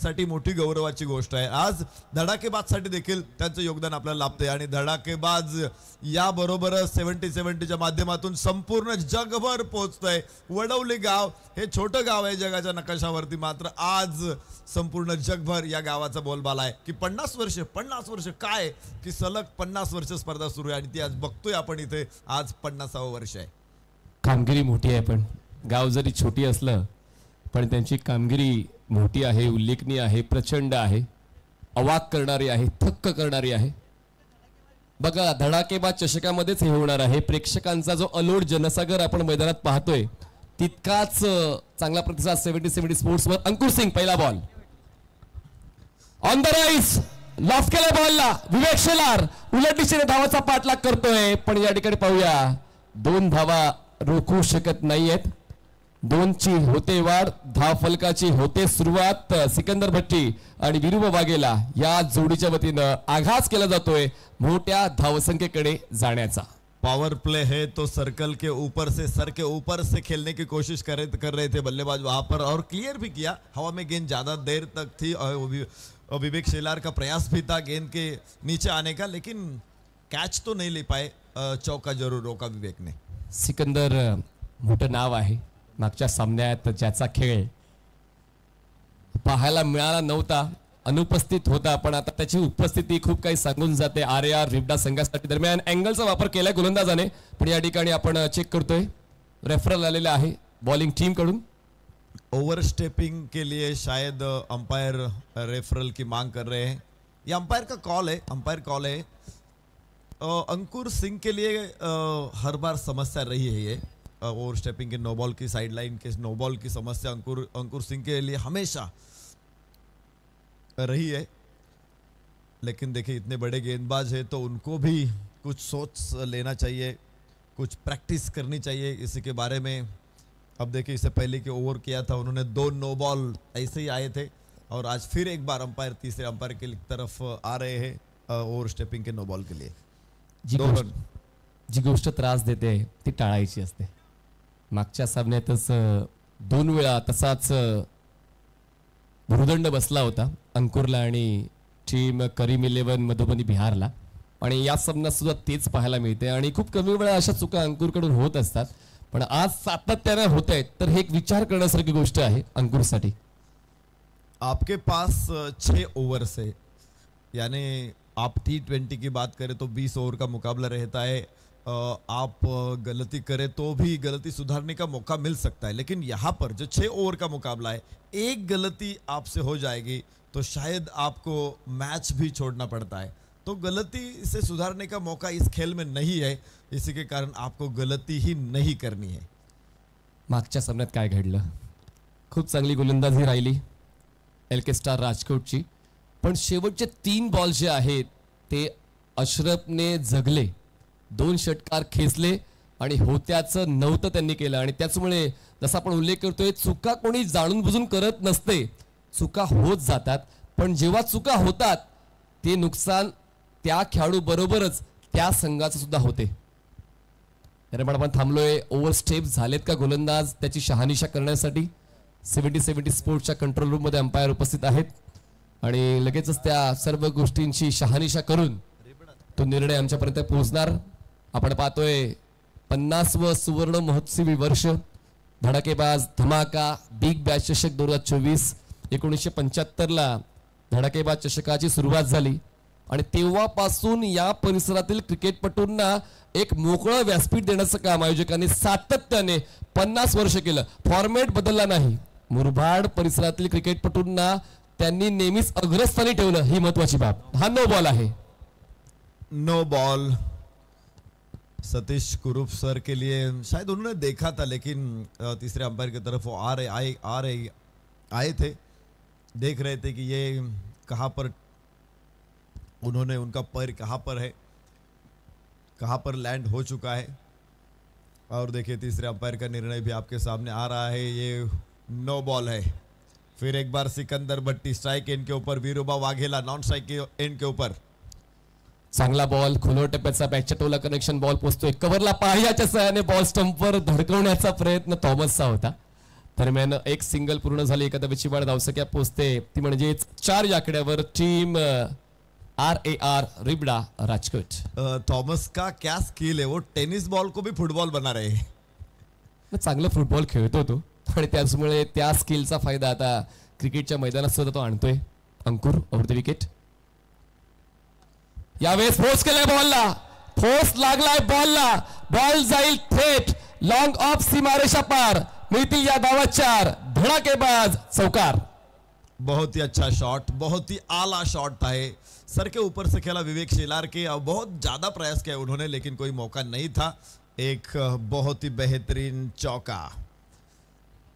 साठी मोठी गौरवाची गोष्ट आहे. आज धडाकेबाजसाठी देखील त्यांचं योगदान आपल्याला लाभते आणि धडाकेबाज याबरोबर 70-70च्या माध्यमातून संपूर्ण जगभर पोहोचतोय. वडवली गाव हे छोटं गाव आहे जगाच्या नकाशावरती, मात्र आज संपूर्ण जगभर या गावाचा बोलबाला आहे की 50 वर्ष काय की सलग 50 वर्ष स्पर्धा सुरू आहे आणि ती आज बघतोय आपण इथे. आज 50वं वर्ष आहे. कामगिरी मोठी आहे, पण गाव जरी छोटी असलं पण त्यांची कामगिरी मोठी आहे, उल्लेखनीय आहे, प्रचंड आहे, अवाक करणारी आहे, थक्क करणारी आहे. बघा धडाकेबाज चषकामध्येच हे होणार आहे. प्रेक्षकांचा जो अलोट जनसागर आपण मैदानात पाहतोय तितकाच चांगला प्रतिसाद 70-70 स्पोर्ट्सवर. अंकुर सिंग पहिला ball on the rice, loaf केला बॉलला. विवेक शेलार उलट दिशेने धावाचा पाठलाग करतोय, पण या ठिकाणी पाहूया 2 धावा रोखू शकत नाहीयेत. 2ची होते वाढ, धाव फलकाची होते सुरुवात. सिकंदर भट्टी आणि विरुबा वाघेला या जोडीच्या वतीनं आघात केला जातोय मोठ्या धावसंख्येकडे जाण्याचा. पावर प्ले है तो सर्कल के ऊपर से, सर के ऊपर से खेलने की कोशिश कर रहे थे बल्लेबाज वहां पर और क्लियर भी किया. हवा में गेंद ज्यादा देर तक थी और विवेक शेलार का प्रयास भी था गेंद के नीचे आने का, लेकिन कैच तो नहीं ले पाए. चौका जरूर रोका विवेक ने. सिकंदर मोठं नाव आहे. मागच्या सामन्यात ज्याचा खेळ पाहायला मिळाला नव्हता, अनुपस्थित होता, पण आता त्याची उपस्थिती खूप काही सांगून जाते. आर रिवडा संघासाठी. दरम्यान अँगलचा वापर केलाय गोलंदाजाने, पण या ठिकाणी आपण चेक करतोय रेफरल आलेला आहे बॉलिंग टीम कडून. ओवरस्टेपिंग के लिए शायद अंपायर रेफरल की मांग कर रहे हैं. ये अंपायर का कॉल है. अंकुर सिंह के लिए हर बार समस्या रही है ये ओवर स्टेपिंग के नो बॉल की साइडलाइन के नो बॉल की समस्या अंकुर सिंह के लिए हमेशा रही है. लेकिन देखिए इतने बड़े गेंदबाज है तो उनको भी कुछ सोच लेना चाहिए, कुछ प्रैक्टिस करनी चाहिए इसी के बारे में. अब देखिए इससे पहले कि ओवर किया था उन्होंने 2 नो बॉल ऐसे ही आए थे और आज फिर एक बार अंपायर तीसरे अंपायर की तरफ आ रहे हैं ओवर स्टेपिंग के नो बॉल के लिए. जी गोष्ट त्रास देते ती टाळायची असते. मागच्या सामन्यातच 2 वेळा तसाच भूदंड बसला होता अंकुरला आणि टीम करीम 11 मधुबनी बिहारला, आणि या सामन्यात सुद्धा तेच पाहायला मिळते. आणि खूप कमी वेळा अशा चुका अंकुरकडून होत असतात, पण आज सातत्याने होत आहेत, तर हे एक विचार करण्यासारखी गोष्ट आहे अंकुरसाठी. आपके पास 6 ओवर्स है, यानी आप T20 की बात करें तो 20 ओवर का मुकाबला रहता है. आप गलती करें तो भी गलती सुधारने का मौका मिल सकता है, लेकिन यहाँ पर जो 6 ओवर का मुकाबला है, एक गलती आपसे हो जाएगी तो शायद आपको मैच भी छोड़ना पड़ता है. तो गलती से सुधारने का मौका इस खेल में नहीं है, इसी के कारण आपको गलती ही नहीं करनी है. मागच्या सामन्यात काय घडलं, खूप चांगली गोलंदाजी राहिली LK स्टार राजकोटची, पण शेवटचे 3 बॉल जे आहेत ते अशरफने जगले. 2 षटकार खेचले आणि होत्याचं नव्हतं त्यांनी केलं. आणि त्याचमुळे जसा आपण उल्लेख करतोय, चुका कोणी जाणून बुजून करत नसते, चुका होत जातात, पण जेव्हा चुका होतात ते नुकसान त्या खेळाडू बरोबरच त्या संघाचं सुद्धा होते. दरम्यान आपण थांबलोय. ओव्हर स्टेप झालेत का गोलंदाज त्याची शहानिशा करण्यासाठी. 70-70 स्पोर्ट्सच्या कंट्रोल रूम मध्ये अंपायर उपस्थित आहेत आणि लगेचच त्या सर्व गोष्टींची शहानिशा करून तो निर्णय आमच्यापर्यंत पोहोचणार. आपण पाहतोय 50व सुवर्ण महोत्सवी वर्ष. धडाकेबाज धमाका बिग बॅश चषक 2024. 1975ला धडाकेबाज चषकाची सुरुवात झाली आणि तेव्हापासून या परिसरातील क्रिकेटपटूंना एक मोकळं व्यासपीठ देण्याचं काम आयोजकांनी सातत्याने 50 वर्ष केलं. फॉर्मॅट बदलला नाही. मुरबाड परिसरातील क्रिकेटपटूंना त्यांनी नेहमीच अग्रस्थानी ठेवलं, ही महत्वाची बाब. हा नो बॉल आहे. नो बॉल सतीश कुरूप सर के लिए शायद उन्होंने देखा था, लेकिन तीसरे अंपायर की तरफ वो आए थे, देख रहे थे कि ये कहाँ पर उन्होंने उनका पैर कहाँ पर है, कहाँ पर लैंड हो चुका है. और देखिए तीसरे अंपायर का निर्णय भी आपके सामने आ रहा है. ये नो बॉल है. फिर एक बार सिकंदर भट्टी स्ट्राइक एंड के ऊपर, विरुबा वाघेला नॉन स्ट्राइक एंड के ऊपर. चांगला बॉल, खोलवर टप्प्याचा बॅकच्या टोला कनेक्शन बॉल पोहोचतोय. कव्हरला पायाच्या सहाय्याने बॉल स्टंपवर धडकवण्याचा प्रयत्न थॉमसचा होता, दरम्यान एक सिंगल पूर्ण झाली, एका धावेची वाढ धावसंख्या पोहोचते ती म्हणजेच 4 या आकड्यावर टीम RAR रिबडा राजकोट. थॉमस का क्या स्किल है, वो टेनिस बॉल को भी फुटबॉल बना रहे हैं. चांगलं फुटबॉल खेळतो तो आणि त्याचमुळे त्या स्किलचा फायदा आता क्रिकेटच्या मैदानात सुद्धा तो आणतोय. अंकुर ओव्हर द विकेट. यावेळेस फोर्स केलाय बॉलला, फोर्स लागलाय बॉलला, बॉल जाईल थेट लॉंग ऑफ सीमारेषा पार, मिळतील या धावा 4. धडाकेबाज चौकार. बहुत ही अच्छा शॉट, बहुत ही आला शॉट था ये. सर के ऊपर से खेला विवेक शेलार के, बहुत ज्यादा प्रयास किया उन्होंने लेकिन कोई मौका नहीं था. एक बहुत ही बेहतरीन चौका.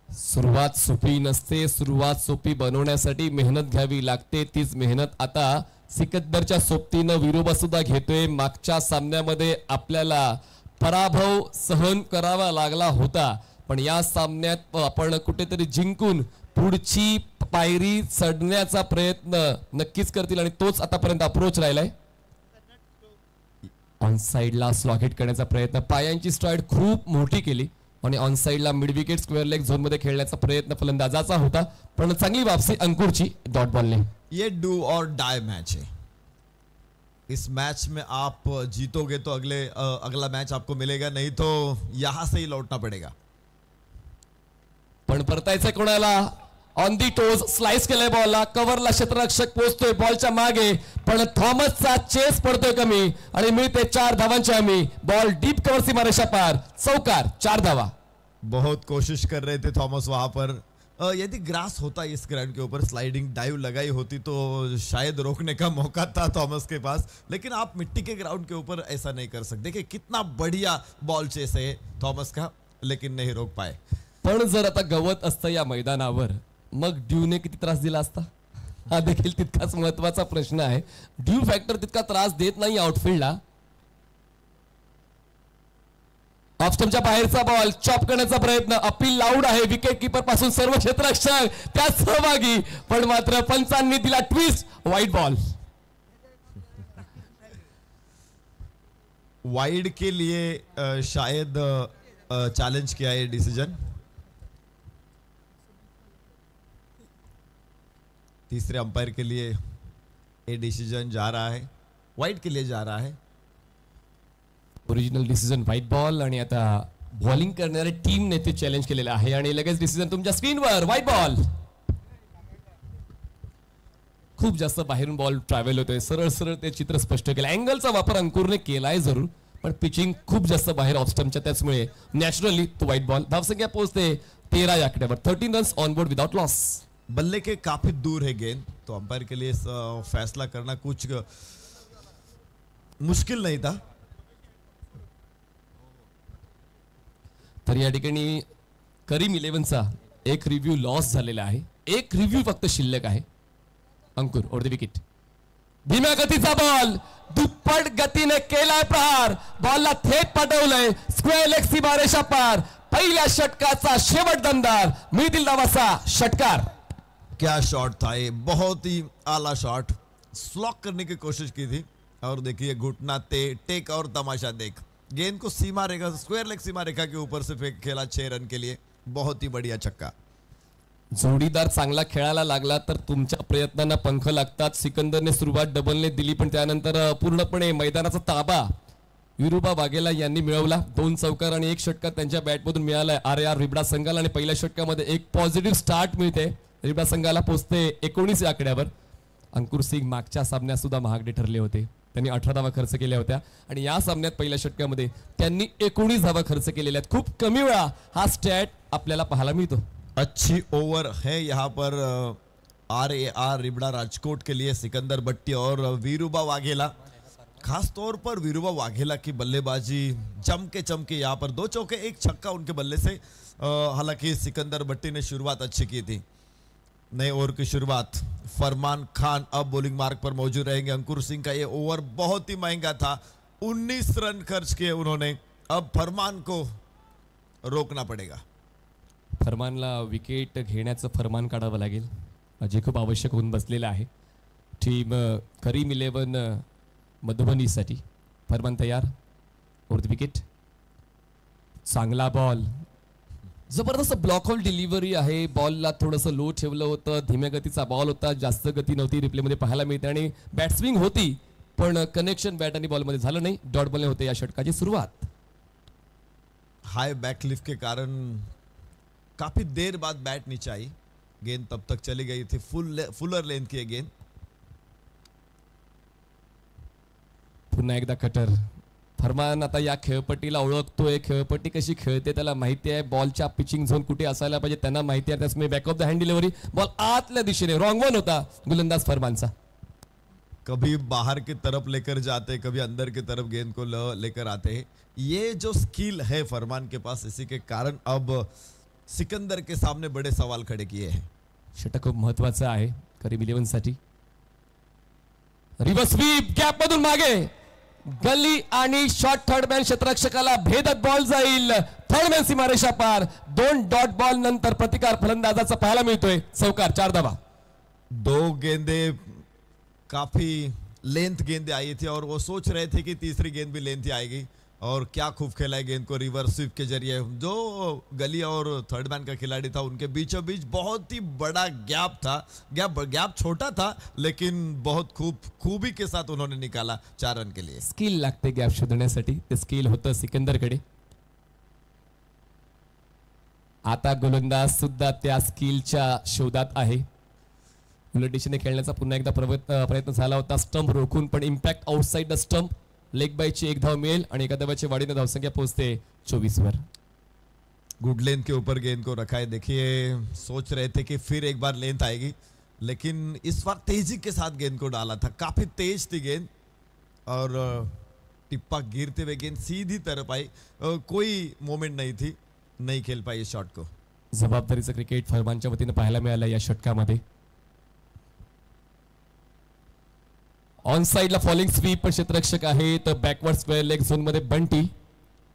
सुरुवात सोपी नसते, सुरुवात सोपी बनवण्यासाठी मेहनत घ्यावी लागते. तीच मेहनत आता सिकंदरच्या सोबतीनं विरोबा सुद्धा घेतोय. मागच्या सामन्यामध्ये आपल्याला पराभव सहन करावा लागला होता, पण या सामन्यात आपण कुठेतरी जिंकून पुढची पायरी चढण्याचा प्रयत्न नक्कीच करतील आणि तोच आतापर्यंत अप्रोच राहिलाय. ऑन साइडला स्लॉकेट करण्याचा प्रयत्न, पायांची स्ट्राइड खूप मोठी केली आणि ऑन साइडला mid wicket square leg zone मध्ये खेळण्याचा प्रयत्न फलंदाजाचा होता, पण चांगली वापसी अंकुरची डॉट बॉलने. ये डू और डाई मैच है. इस मैच में आप जीतोगे तो अगला मैच आपको मिलेगा, नहीं तो यहां से ही लौटना पड़ेगा. पण परतायचं कोणाला, ऑन दी टोज स्लाइस केलंय बॉलला, कव्हरला क्षेत्ररक्षक पोहोचतोय बॉलच्या मागे, पण थॉमसचा चेस पडतोय कमी आणि मिळते 4 धावांची हमी. बॉल डीप कव्हर सीमारेषा पार, चौकार. 4 धावा. बहुत कोशिश कर रहे थे थॉमस वहां पर. यदि ग्रास होता इस ग्राउंड के ऊपर, स्लाइडिंग डाइव लगाई होती तो शायद रोकने का मौका था थॉमस के पास, लेकिन आप मिट्टी के ग्राउंड के ऊपर ऐसा नहीं कर सकते. देखिए कितना बढ़िया बॉल चेस है थॉमस का, लेकिन नहीं रोक पाए. पण जर आता गवत असतं या मैदानावर, मग ड्यूने किती त्रास दिला असता, हा देखील तितकाच महत्वाचा प्रश्न आहे. ड्यू फॅक्टर तितका त्रास देत नाही आउटफील्डला. ऑफस्टंपच्या बाहेरचा बॉल चॉप करण्याचा प्रयत्न, अपील लाऊड आहे विकेट कीपर पासून सर्व क्षेत्ररक्षक त्यात सहभागी, पण मात्र पंचांनी दिला ट्विस्ट. Wide ball. वाइड के लिए शायद चैलेंज किया है डिसीजन. तीसरे अंपायर के लिए ये डिसीजन जा रहा है, वाइड के लिए जा रहा है. ओरिजिनल डिसिजन व्हाईट बॉल आणि आता बॉलिंग करणाऱ्या टीमने ते चॅलेंज केलेलं आहे आणि लगेच डिसिजन तुमच्या स्क्रीनवर. White ball. खूप जास्त बाहेरून बॉल ट्रॅव्हल होतोय, सरळ सरळ ते चित्र स्पष्ट केलं. अँगलचा वापर अंकुरने केलाय जरूर, पण पिचिंग खूप जास्त बाहेर ऑफ स्टंपच्या, त्याचमुळे नॅचरली तो व्हाईट बॉल. धावसंख्या पोहोचते 13 या आकड्यावर. 13 runs on board without loss. बल्ले के काफी दूर है गेंद, तो अंपायर के लिए फैसला करना कुछ मुश्किल नहीं था. तर या ठिकाणी करीम 11चा एक रिव्ह्यू लॉस झालेला आहे, एक रिव्ह्यू फक्त शिल्लक आहे. अंकुर ओव्हर द विकेट. धीम्या गतीचा बॉल, दुप्पट गतीने केलाय प्रहार, बॉलला थेट पाठवलंय स्क्वेअर लेग सीमारेषा पार. पहिल्या षटकाचा शेवट दमदार, मिळतील धावाचा षटकार. क्या शॉट था ये, बहुत ही आला शॉट. स्लॉक करने की कोशिश की थी और देखिए घुटना टेक और तमाशा देख. गेंद को सीमा रेखा, स्क्वायर लेग सीमा रेखा के ऊपर से फेंक खेला 6 रन के लिए. बहुत ही बढ़िया छक्का. जोडीदार चांगला खेळायला लागला तर तुमच्या प्रयत्नांना पंख लागतात. सिकंदरने सुरुवात डबलने दिली, पण त्यानंतर पूर्णपणे मैदानाचा ताबा विरुबा वाघेला यांनी मिळवला. 2 चौकार आणि 1 षटकार त्यांच्या बॅटमधून मिळालाय RAR रिबडा संघाला आणि पहिल्या षटकामध्ये एक पॉझिटिव्ह स्टार्ट मिळते. रिबडा संघाला पोहोचते 19 या आकड्यावर. अंकुर सिंग मागच्या सामन्यात सुद्धा महागडे ठरले होते, त्यांनी 18 धावा खर्च केल्या होत्या आणि या सामन्यात पहिल्या षटकामध्ये त्यांनी 19 धावा खर्च केलेल्या आहेत. खूप कमी वेळा हा स्टॅट आपल्याला पाहायला मिळतो. अच्छी ओवर है यहाँ पर RAR रिबड़ा राजकोट के लिए. सिकंदर बट्टी और वीरुबा वाघेला, खास तौर पर वीरुबा वाघेला की बल्लेबाजी चमके चमके. यहाँ पर 2 चौके 1 छक्का उनके बल्ले से. हालांकि सिकंदर बट्टी ने शुरुआत अच्छी की थी. नए ओवर की शुरुआत. फरमान खान अब बॉलिंग मार्ग पर मौजूद रहेंगे. अंकुर सिंह का ये ओवर बहुत ही महंगा था, 19 रन खर्च किए उन्होंने. अब फरमान को रोकना पड़ेगा. फरमानला विकेट घेण्याचं फरमान काढावं लागेल, जे खूप आवश्यक होऊन बसलेलं आहे. टीम करीम 11 मधुबनीसाठी. फरमान तयार. Over the wicket. चांगला बॉल, जबरदस्त ब्लॉक होल डिलिव्हरी आहे. बॉलला थोडंसं लो ठेवलं होतं, धीम्या गतीचा बॉल होता, जास्त गती नव्हती रिप्लेमध्ये पाहायला मिळते आणि बॅट स्विंग होती पण कनेक्शन बॅट आणि बॉलमध्ये झालं नाही. डॉट बॉलने होते या षटकाची सुरुवात. हाई बैकलिफ्ट के कारण काफी देर बाद बैट नीचे आई, गेंद तब तक चली गई थी, फुलर लेंथ की गेंद. पुन्हा एकदा कटर. फरमान आता या खेळपट्टीला ओळखतोय, खेळपट्टी कशी खेळते त्याला माहिती आहे, बॉलच्या पिचिंग झोन कुठे असायला पाहिजे त्यांना माहिती आहे. त्यासमोर back of the hand delivery, ball आतल्या दिशेने, रॉंग वन होता गोलंदाज फरमानचा. कभी बाहर की तरफ लेकर जाते, कभी अंदर की तरफ गेंद को लेकर आते हैं. ये जो स्किल है फरमान के पास, इसी के कारण अब सिकंदर के सामने बड़े सवाल खड़े किए हैं. षटक खूप महत्वाचं आहे करीम 11 साठी. रिव्हर्स स्वीप, गॅप मधून मागे, गली आणि शॉर्ट थर्ड मॅन क्षेत्ररक्षकाला भेदत बॉल जाईल. थर्ड मॅन सीमारेषा पार. 2 डॉट बॉल नंतर प्रतिकार फलंदाजाचा पाहायला मिळतोय. चौकार, 4 धावा. 2 गेंदे काफी लेंथ गेंदे आई थी और वो सोच रहे थे कि तीसरी गेंद भी लेंथ ही आएगी. और क्या खूब खेला है गेंद को रिवर्स स्वीप के जरिए. जो गली और थर्ड मैन का खिलाड़ी था उनके बीचों बीच बहुत ही बड़ा गैप था. गैप छोटा था लेकिन बहुत खूबी के साथ उन्होंने निकाला 4 रन के लिए. स्किल लागते गॅप शोधण्यासाठी, ते स्किल होतं सिकंदरकडे. आता गोलंदाज सुद्धा त्या स्किलच्या शोधात आहे. उलट दिशेने खेळण्याचा पुन्हा एकदा प्रयत्न झाला होता, स्टंप रोखून, पण impact outside the stump. Leg बायची 1 धाव मिळेल आणि एका धावाची वाढीने धावसंख्या पोहोचते 24 वर. गुड लेंथ के ऊपर गेंद को रखा है. देखिए सोच रहे थे कि फिर एक बार लेंथ आएगी, लेकिन इस बार तेजी के साथ गेंद को डाला था. काफी तेज थी गेंद और टिप्पा गिरते हुए गेंद सीधी तरफ आई. कोई मोमेंट नहीं थी, नहीं खेल पाई इस शॉट को. जबाबदारीचं क्रिकेट फरमानच्या वतीने पाहायला मिळालं या षटकामध्ये. ऑन साइडला फॉलिंग स्वीप, पण क्षेत्ररक्षक आहे तर बॅकवर्ड स्क्वेअर लेग झोन मध्ये बंटी.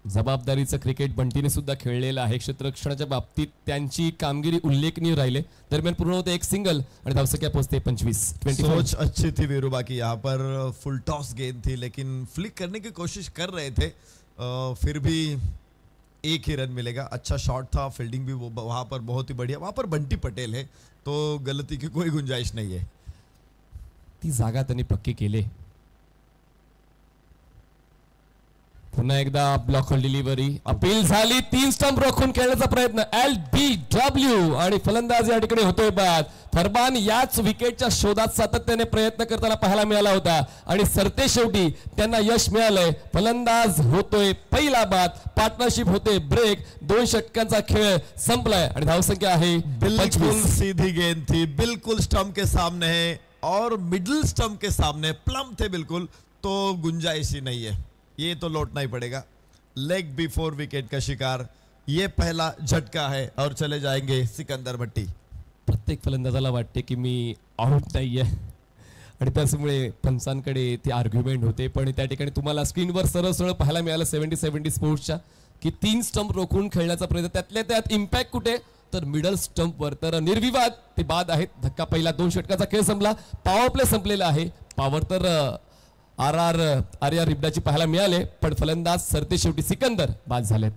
जबाबदारीचं क्रिकेट बंटीने सुद्धा खेळलेलं आहे. क्षेत्ररक्षणाच्या बाबतीत त्यांची कामगिरी उल्लेखनीय राहिले. दरम्यान पूर्ण होते 1 सिंगल आणि धावसंख्या पोहोचते 25. सोच अच्छी थी वीरूबा की, यहाँ पर फुल टॉस गेंद थी लेकिन फ्लिक करने की कोशिश कर रहे थे. फिर भी 1 ही रन मिलेगा. अच्छा शॉट था, फील्डिंग भी वहां पर बहुत ही बढ़िया. वहां पर बंटी पटेल है तो गलती की कोई गुंजाइश नहीं है. ती जागा त्यांनी पक्की केली. पुन्हा एकदा ब्लॉक होल डिलिव्हरी, अपील झाली. 3 स्टंप रोखून खेळण्याचा प्रयत्न, LBW आणि फलंदाज या ठिकाणी होतोय बाद. फरमान याच विकेटच्या शोधात सातत्याने प्रयत्न करताना पाहायला मिळाला होता आणि सरते शेवटी त्यांना यश मिळालंय. फलंदाज होतोय पहिला बाद, पार्टनरशिप होते ब्रेक. 2 षटकांचा खेळ संपलाय आणि धावसंख्या आहे 25. बिल्कुल सीधी गेंद थी, बिल्कुल स्टंप के सामने है और मिडिल स्टंप के सामने प्लम थे बिल्कुल, तो गुंजाइश ही नहीं है. ये तो लौटना ही पड़ेगा. लेग बिफोर विकेट का शिकार, ये पहला झटका है और चले जाएंगे सिकंदर भट्टी. प्रत्येक फलंदाजाला वाटते की मी आउट नाहीये आणि त्यामुळे पंचांकडे ती आर्ग्युमेंट होते. पण त्या ठिकाणी तुम्हाला स्क्रीनवर सरळ सरळ पाहायला मिळालं 70-70 स्पोर्ट्सच्या की 3 स्टंप रोखून खेळण्याचा प्रयत्न, त्यातल्या त्यात इम्पॅक्ट कुठे तर मिडल स्टंपवर. तर निर्विवाद ते बाद आहेत. धक्का पहिला. 2 षटकाचा खेळ संपला. पॉवर प्ले संपलेला आहे. पॉवर तर आर्या रिबडाची पाहायला मिळाले, पण फलंदाज सरते शेवटी सिकंदर बाद झालेत.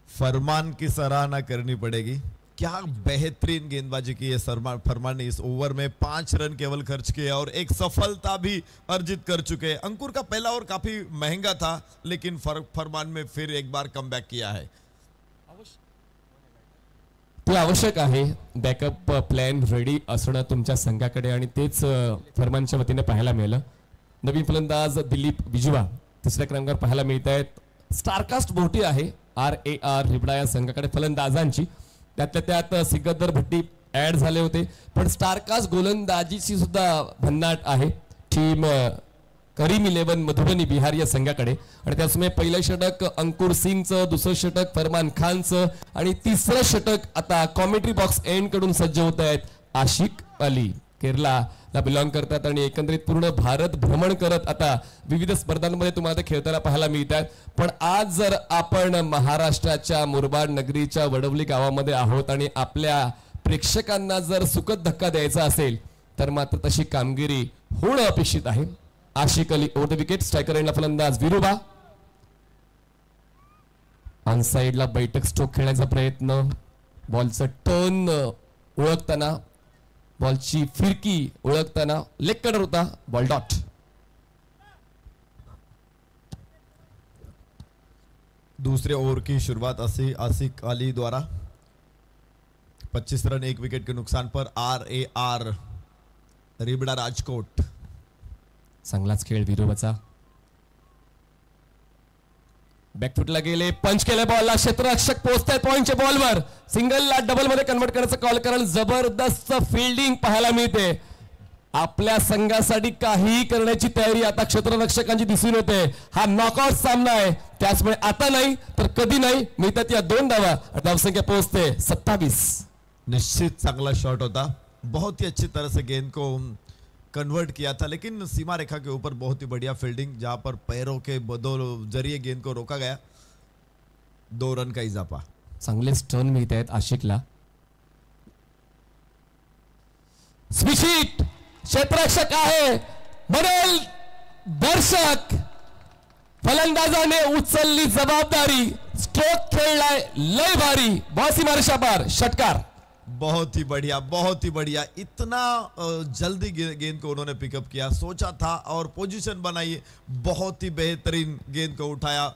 फरमान की सराहना करनी पड़ेगी. क्या बेहतरीन गेंदबाजी की है फरमान ने. इस ओवर में 5 रन केवल खर्च किए और एक सफलता भी अर्जित कर चुके. अंकुर का पहला ओवर काफी महंगा था लेकिन फरमान में फिर एक बार कमबॅक किया है. ते आवश्यक आहे. बॅकअप प्लॅन रेडी असणं तुमच्या संघाकडे आणि तेच फरमानच्या वतीने पाहायला मिळालं. नवीन फलंदाज दिलीप बिजवा 3ऱ्या क्रमांकावर पाहायला मिळत आहेत. स्टारकास्ट मोठी आहे RAR रिबडा या संघाकडे फलंदाजांची. त्यातल्या त्यात सिकंदर भट्टी ऍड झाले होते, पण स्टारकास्ट गोलंदाजीची सुद्धा भन्नाट आहे टीम करीम 11 मधुबनी बिहार या संघाकडे. आणि त्यासमोर पहिलं षटक अंकुर सिंगचं, दुसरं षटक फरमान खानचं आणि तिसरं षटक आता कॉमेंट्री बॉक्स एंड कडून सज्ज होत आहेत आशिक अली. केरळला बिलॉंग करतात आणि एकंदरीत पूर्ण भारत भ्रमण करत आता विविध स्पर्धांमध्ये तुम्हाला ते खेळताना पाहायला मिळतात. पण आज जर आपण महाराष्ट्राच्या मुरबाड नगरीच्या वडवली गावामध्ये आहोत आणि आपल्या प्रेक्षकांना जर सुखद धक्का द्यायचा असेल तर मात्र तशी कामगिरी होणं अपेक्षित आहे. Ashiq Ali over the wicket. Striker एंडला फलंदाज विरुबा. ऑन साइडला बैठक स्ट्रोक खेळण्याचा प्रयत्न. बॉलचं टर्न ओळखताना, बॉलची फिरकी ओळखताना लेग कटर होता, बॉल डॉट. दूसरे ओवर की शुरुआत आसिक अली द्वारा 25 रन 1 विकेट के नुकसान पर. RAR रिबडा राजकोट. चांगलाच खेळ विरोबाचा. बॅकफुटला गेले, पंच केलं बॉलला, क्षेत्ररक्षक पोहोचताय पॉइंटच्या बॉलवर. सिंगलला डबल मध्ये कन्वर्ट करायचं कॉल कराल. जबरदस्त फिल्डिंग पाहायला मिळते. आपल्या संघासाठी काही करण्याची तयारी आता क्षेत्ररक्षकांची दिसून होते. हा नॉकआउट सामना आहे, त्याचमुळे आता नाही तर कधी नाही मिळतात या 2 धावा. धावसंख्या पोहोचते 27. निश्चित चांगला शॉट होता, बहुत ही अच्छी तरह से गेंद को कन्वर्ट किया था, लेकिन सीमा रेखा के ऊपर बहुत ही बढ़िया फील्डिंग, जहां पर पैरों के जरिए गेंद को रोका गया. 2 रन का इजाफा. चांगलेच टर्न मिळत आहेत आशिकला. स्विचिट क्षेत्ररक्षक आहे, बनेल दर्शक. फलंदाजाने उचलली जबाबदारी, स्ट्रोक खेळलाय लय भारी. बॉसी मारशा बार, षटकार. बहुत ही बढ़िया. इतना जल्दी गेंद को उन्होंने पिकअप किया, सोचा था और पोजीशन बनाई. बहुत ही बेहतरीन गेंद को उठाया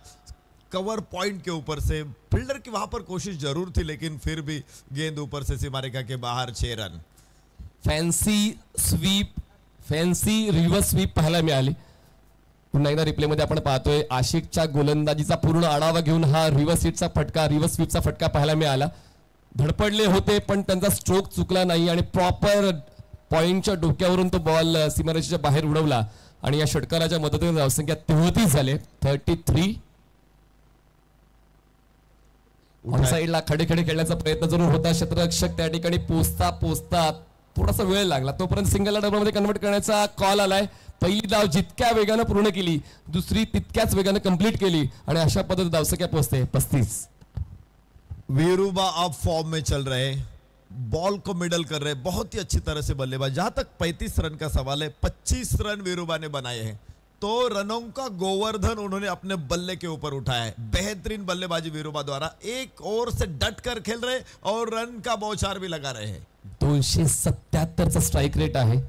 कवर पॉइंट के ऊपर से. फील्डर की वहां पर कोशिश जरूर थी, लेकिन फिर भी गेंद ऊपर से सीमा रेखा के बाहर. 6 run. Fancy sweep, fancy reverse sweep पाहायला मिळाली. पुन्हा एकदा रिप्ले मध्ये आपण पाहतोय आशिकच्या गोलंदाजीचा पूर्ण आढावा घेऊन हा रिव्हर्स स्वीपचा फटका पाहायला मिळाला. धडपडले होते पण त्यांचा स्ट्रोक चुकला नाही आणि प्रॉपर पॉइंटच्या डोक्यावरून तो बॉल सीमारेषेच्या बाहेर उडवला आणि या षटकाराच्या मदतीने धावसंख्या 33 झाले. 33. ऑनसाइडला खडे खेळण्याचा प्रयत्न जरूर होता. क्षेत्ररक्षक त्या ठिकाणी पोचता थोडासा वेळ लागला. तोपर्यंत सिंगलला डबल मध्ये कन्वर्ट करण्याचा कॉल आलाय. पहिली धाव जितक्या वेगानं पूर्ण केली, दुसरी तितक्याच वेगानं कंप्लीट केली आणि अशा पद्धतीने धावसंख्या पोहोचते 35. वीरूबा अब फॉर्म में चल रहे, बॉल को मिडल कर रहे, बहुत ही अच्छी तरह से बल्लेबाज. जहां तक 35 रन का सवाल है, 25 रन वीरूबा ने बनाए हैं, तो रनों का गोवर्धन उन्होंने अपने बल्ले के ऊपर उठाया है. बेहतरीन बल्लेबाजी वीरूबा द्वारा. एक ओवर से डट कर खेल रहे और रन का बौछार भी लगा रहे हैं. 277चा स्ट्राइक रेट आहे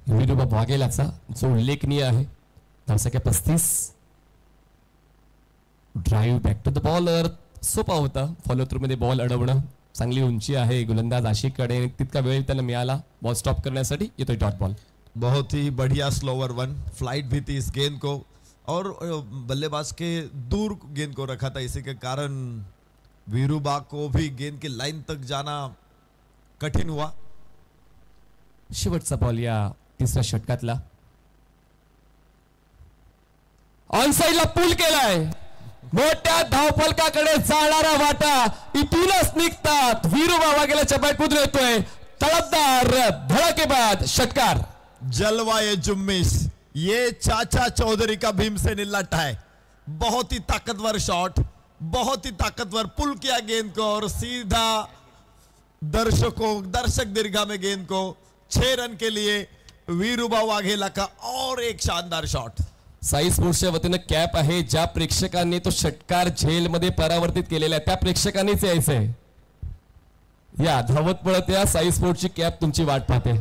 वीरूबा वाघेलाचा, जो उल्लेखनीय आहे. धावसंख्या 35. Drive back to the bowler सोपा होता. फॉलो थ्रू मध्ये बॉल अडवणं. चांगली उंची आहे गोलंदाज आशिककडे, तितका वेळ त्यांना मिळाला बॉल स्टॉप करण्यासाठी. येतोय डॉट बॉल. बहुत ही बढ़िया स्लोवर 1. फ्लाइट भी थी इस गेंद को और बल्लेबाज के दूर गेंद को रखा था, इसी के कारण वीरूबा को भी गेंद की लाइन तक जाना कठिन हुआ. शेवटचा बॉल या तिसऱ्या षटकातला. ऑन साइडला पुल केलाय. मोठ्या धावफलकाकडे जाणारा वाटा इथूनच निघतात. वीरूबा वाघेलाच्या बॅटमधून येतोय तडफदार धडकेबाज षटकार. जलवा ये जुम्मिश, ये चाचा चौधरी का भीमसेन लट है. बहुत ही ताकतवर शॉट, बहुत ही ताकतवर पुल किया गेंद को और सीधा दर्शक दीर्घा में गेंद को. 6 रन के लिए वीरूबा वाघेला का और एक शानदार शॉट. साई स्पोर्ट्सच्या वतीनं कॅप आहे. ज्या प्रेक्षकांनी तो षटकार झेलमध्ये परावर्तित केलेला आहे त्या प्रेक्षकांनीच यायचंय. या धावत पळत या साई स्पोर्ट्सची कॅप तुमची वाट पाहते.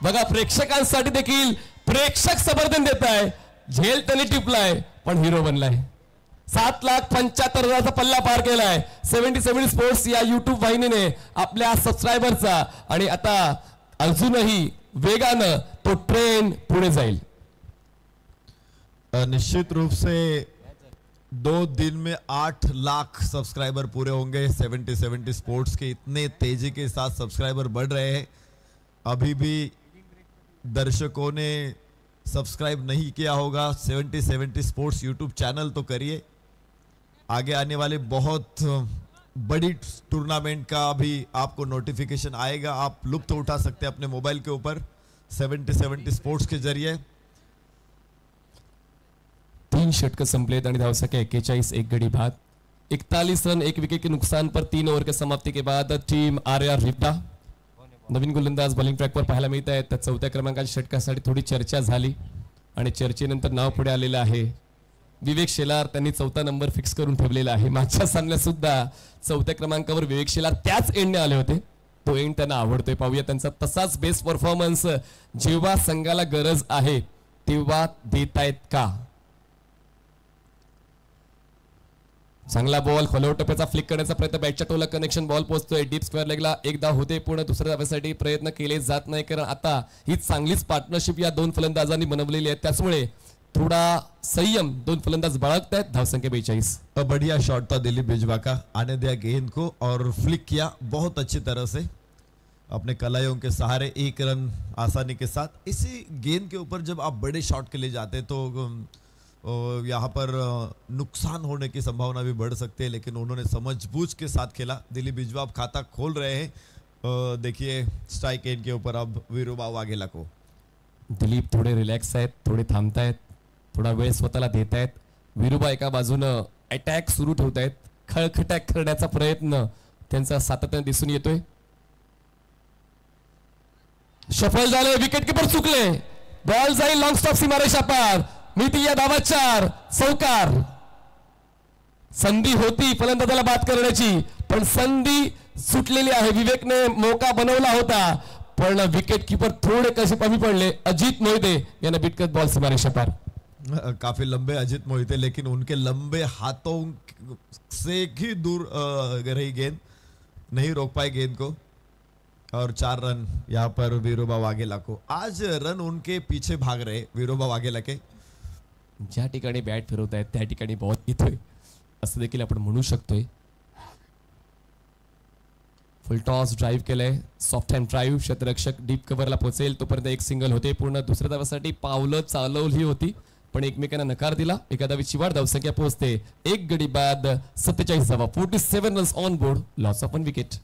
बघा प्रेक्षकांसाठी देखील प्रेक्षक समर्थन देत आहे. झेल त्यांनी टिपलाय पण हिरो बनलाय. 7,75,000चा पल्ला पार केलाय 77 स्पोर्ट्स या युट्यूब वाहिनीने आपल्या सबस्क्रायबरचा. आणि आता अजूनही वेगानं तो ट्रेन पुढे जाईल. निश्चित रूप से 2 दिन में 8 लाख सब्सक्राइबर पूरे होंगे. 70 स्पोर्ट्स के इतने तेजी के साथ सब्सक्राइबर बढ़ रहे हैं. अभी भी दर्शकों ने सब्सक्राइब नहीं किया होगा 70 स्पोर्ट्स यूट्यूब चैनल तो करिए. आगे आने वाले बहुत बड़ी टूर्नामेंट का भी आपको नोटिफिकेशन आएगा. आप लुत्फ उठा सकते हैं अपने मोबाइल के ऊपर 70 स्पोर्ट्स के जरिए. 3 षटक संपलेत आणि धावसंख्या 41. एक गडी बाद. 41 रन 1 विकेट के नुकसान पर 3 ओवर के समाप्ति के बाद टीम RAR रिबडा. नवीन गोलंदाज बॉलिंग ट्रॅकवर पाहायला मिळत आहेत. तर 4थ्या क्रमांकाच्या षटकासाठी थोडी चर्चा झाली आणि चर्चेनंतर नाव पुढे आलेलं आहे विवेक शेलार त्यांनी 4था नंबर फिक्स करून ठेवलेला आहे. मागच्या सामन्यात सुद्धा 4थ्या क्रमांकावर विवेक शेलार त्याच एंडने आले होते. तो एंड त्यांना आवडतोय. पाहूया त्यांचा तसाच बेस्ट परफॉर्मन्स जेव्हा संघाला गरज आहे तेव्हा देतायत का. चांगला बॉल खोलवर टप्प्याचा फ्लिक करण्याचा प्रयत्न, बॅटच्या टोला कनेक्शन, बॉल पोहोचतोय डीप स्क्वेअर लेगला. एक धाव होते पूर्ण, दुसऱ्या धाव्यासाठी प्रयत्न केले जात नाही कारण आता ही चांगलीच पार्टनरशिप या दोन फलंदाजांनी बनवलेली आहे. त्याचमुळे थोडा संयम दोन फलंदाज बाळगतायत. धावसंख्या 42. बढ़िया शॉट था दिलीप बिजवा का, आने दिया गेंद को और फ्लिक किया बहुत अच्छी तरह से अपने कलाइयों के सहारे, 1 रन आसानी के साथ. इसी गेंद के ऊपर जब आप बड़े शॉट के लिए जाते तो यहाँ पर नुकसान होने की संभावना भी बढ़ सकती है, लेकिन उन्होंने समझबूझ के साथ खेला. दिलीप बिजवा अब खाता खोल रहे हैं. देखिए स्ट्राइक एंड के ऊपर अब वीरूबा वाघेला को. दिलीप थोडे रिलॅक्स आहेत, थोडे थांबतायत, थोडा वेळ स्वतःला देत आहेत. वीरूबा एका बाजूनं अटॅक सुरू ठेवत आहेत. खळखटॅक करण्याचा प्रयत्न त्यांचा सातत्याने दिसून येतोय. सफल झाले, विकेट किपर चुकले, बॉल जाईल लॉंग स्टॉप सीमारेषा पार. मितीय धावा 4, चौकार. संधी होती फलंदाजाला बाद करण्याची पण संधी सुटलेली आहे. विवेकने मौका बनवला होता पण विकेट कीपर थोडे कसे कमी पडले. अजित मोहिते यांना बिटकत बॉल सीमारेषा पार. काफी लंबे अजित मोहिते, लेकिन उनके लंबे हाथों से ही दूर रही गेंद, नहीं रोक पाए गेंद को. और 4 रन यहाँ पर वीरूबा वाघेला को. आज रन उनके पीछे भाग रहे वीरूबा वाघेला के. ज्या ठिकाणी बॅट फिरवत आहेत त्या ठिकाणी बॉल येतोय असं देखील आपण म्हणू शकतोय. फुल टॉस ड्राईव्ह केलंय, सॉफ्ट हँड ड्राईव्ह. क्षेत्ररक्षक डीप कव्हरला पोहोचेल तोपर्यंत एक सिंगल होते पूर्ण. दुसऱ्या धावासाठी पावलं चालवली होती पण एकमेकांना नकार दिला. एका धावीची वाढ, धावसंख्या पोहोचते 1 गडी बाद 47 धावा. 47 runs on board, loss of 1 wicket.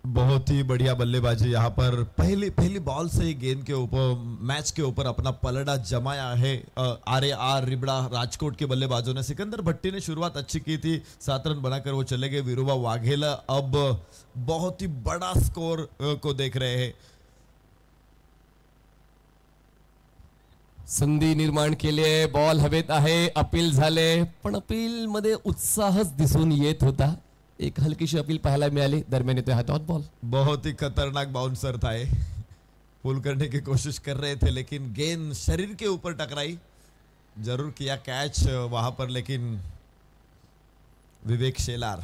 बहुत ही बढ़िया बल्लेबाजी यहाँ पर. पहली बॉल से ही गेंद के ऊपर, मैच के ऊपर अपना पलड़ा जमाया है आर रिबड़ा राजकोट के बल्लेबाजों ने. सिकंदर भट्टी ने शुरुआत अच्छी की थी, 7 रन बनाकर वो चले गए. वीरूबा वाघेला अब बहुत ही बड़ा स्कोर को देख रहे हैं. संधी निर्माण केली आहे, बॉल हवेत आहे, अपील झाले पण अपील मध्ये उत्साहच दिसून येत होता. एक हलकीशी अपील पाहायला मिळाली. दरम्यान येतोय हा डॉट बॉल. बहुत ही खतरनाक बाउंसर था ये. पुल करने की कोशिश कर रहे थे लेकिन गेंद शरीर के ऊपर टकराई. जरूर किया कैच वहां पर, लेकिन विवेक शेलार.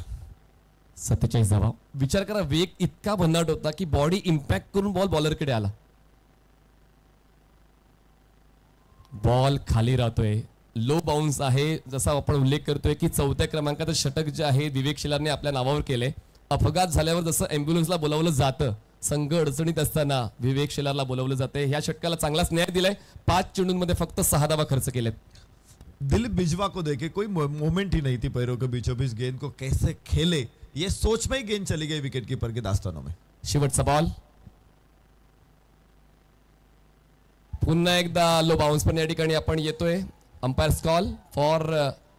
47 धावा. विचार करा, वेग इतका भन्नाट होता की बॉडी इम्पॅक्ट करून बॉल बॉलरकडे आला. बॉल खाली राहतोय, लो बाउन्स आहे. जसा आपण उल्लेख करतोय की 4थ्या क्रमांकाचं षटक जे आहे विवेक शेलारने आपल्या नावावर केले. अपघात झाल्यावर जसं अँब्युलन्सला बोलावलं जातं, संघ अडचणीत असताना विवेक शेलारला बोलावलं जाते. ह्या षटकाला चांगलाच न्याय दिलाय. 5 चेंडूंमध्ये फक्त 6 धावा खर्च केलेत. दिलीप बिजवा को देखे कोई मोमेंट ही नहीं थी पैरों के बीचों बीच. गेंद को कैसे खेले ये सोच में ही गेंद चली गई विकेट कीपर के दास्तानों में. शेवटचा बॉल पुन्हा एकदा लो बाउन्स पण या ठिकाणी आपण येतोय. Umpires call for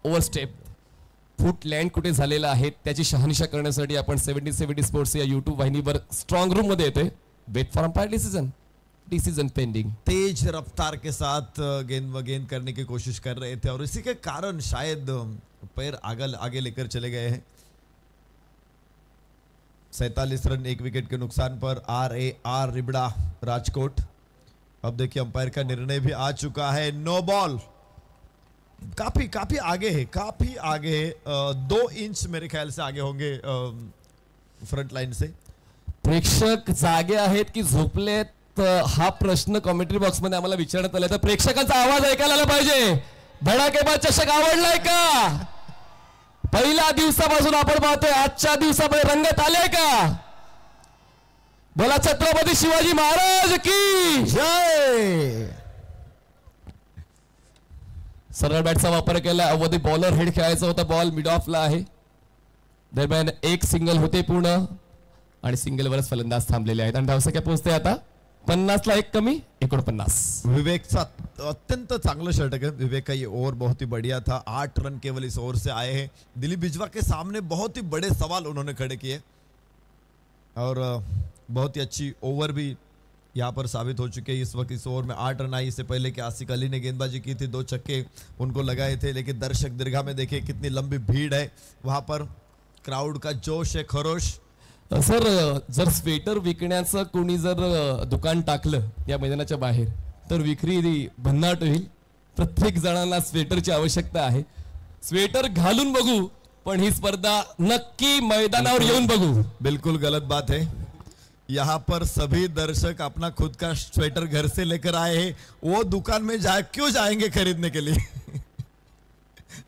overstep. Foot land कुठे झालेला आहे त्याची शहानिशा करण्यासाठी आपण 70 स्पोर्ट्स या युट्यूब वाहिनीवर स्ट्रॉंग रूम मध्ये येतोय. Wait for umpire decision pending. तेज रफ्तार के साथ गेंद करने की कोशिश कर रहे थे और इसी के कारण शायद पैर आगे लेकर चले गए हैं. 47 रन 1 विकेट के नुकसान पर आर रिबड़ा राजकोट. अब देखिए अंपायर का निर्णय भी आ चुका है. No ball. काफी आगे है, काफी आगे है. 2 इंच मेरे ख्याल से आगे होंगे फ्रंट लाइन से. प्रेक्षक जागे आहेत की झोपलेत हा प्रश्न कॉमेंट्री बॉक्स मध्ये आम्हाला विचारण्यात आला. तर प्रेक्षकांचा आवाज ऐकायला आला पाहिजे. धडाकेबाज चषक आवडलाय का? पहिल्या दिवसापासून आपण पाहतोय, आजच्या दिवसामध्ये रंगत आले का? बोला छत्रपती शिवाजी महाराज की जय. सरळ बॅटचा वापर केला. अवधी बॉलर हेड खेळायचा होता. बॉल मिड ऑफला आहे. दरम्यान एक सिंगल होते पूर्ण आणि सिंगलवरच फलंदाज थांबलेले आहेत आणि धावसंख्या पोहोचते आता 50 ला 1 कमी 49. विवेकचा अत्यंत चांगला षटक है. विवेक का ये ओवर बहुत ही बढ़िया था. 8 रन केवल इस ओवर से आए हैं. दिलीप बिजवा के सामने बहुत ही बड़े सवाल उन्होंने खड़े किए और बहुत ही अच्छी ओवर भी यहाँ पर साबित हो चुके हैं। इस वक्त इस ओवर में 8 रन आई। इससे पहले कि आसिक अली ने गेंदबाजी की थी, 2 छक्के उनको लगाए थे, लेकिन दर्शक दीर्घा में देखिए कितनी लंबी भीड़ है वहां पर, क्राउड का जोश है, खरोश। सर जर स्वेटर विकण्याचं कोणी जर दुकान टाकलं या मैदानाच्या बाहेर तर विक्री भन्नाट होईल. प्रत्येक जणांना स्वेटरची आवश्यकता आहे. स्वेटर घालून बघू, पण ही स्पर्धा नक्की मैदानावर येऊन बघू. बिल्कुल गलत बात है। यहाँ पर सभी दर्शक अपना खुद का स्वेटर घर से लेकर आए हैं, वो दुकान में क्यों जाएंगे खरीदने के लिए?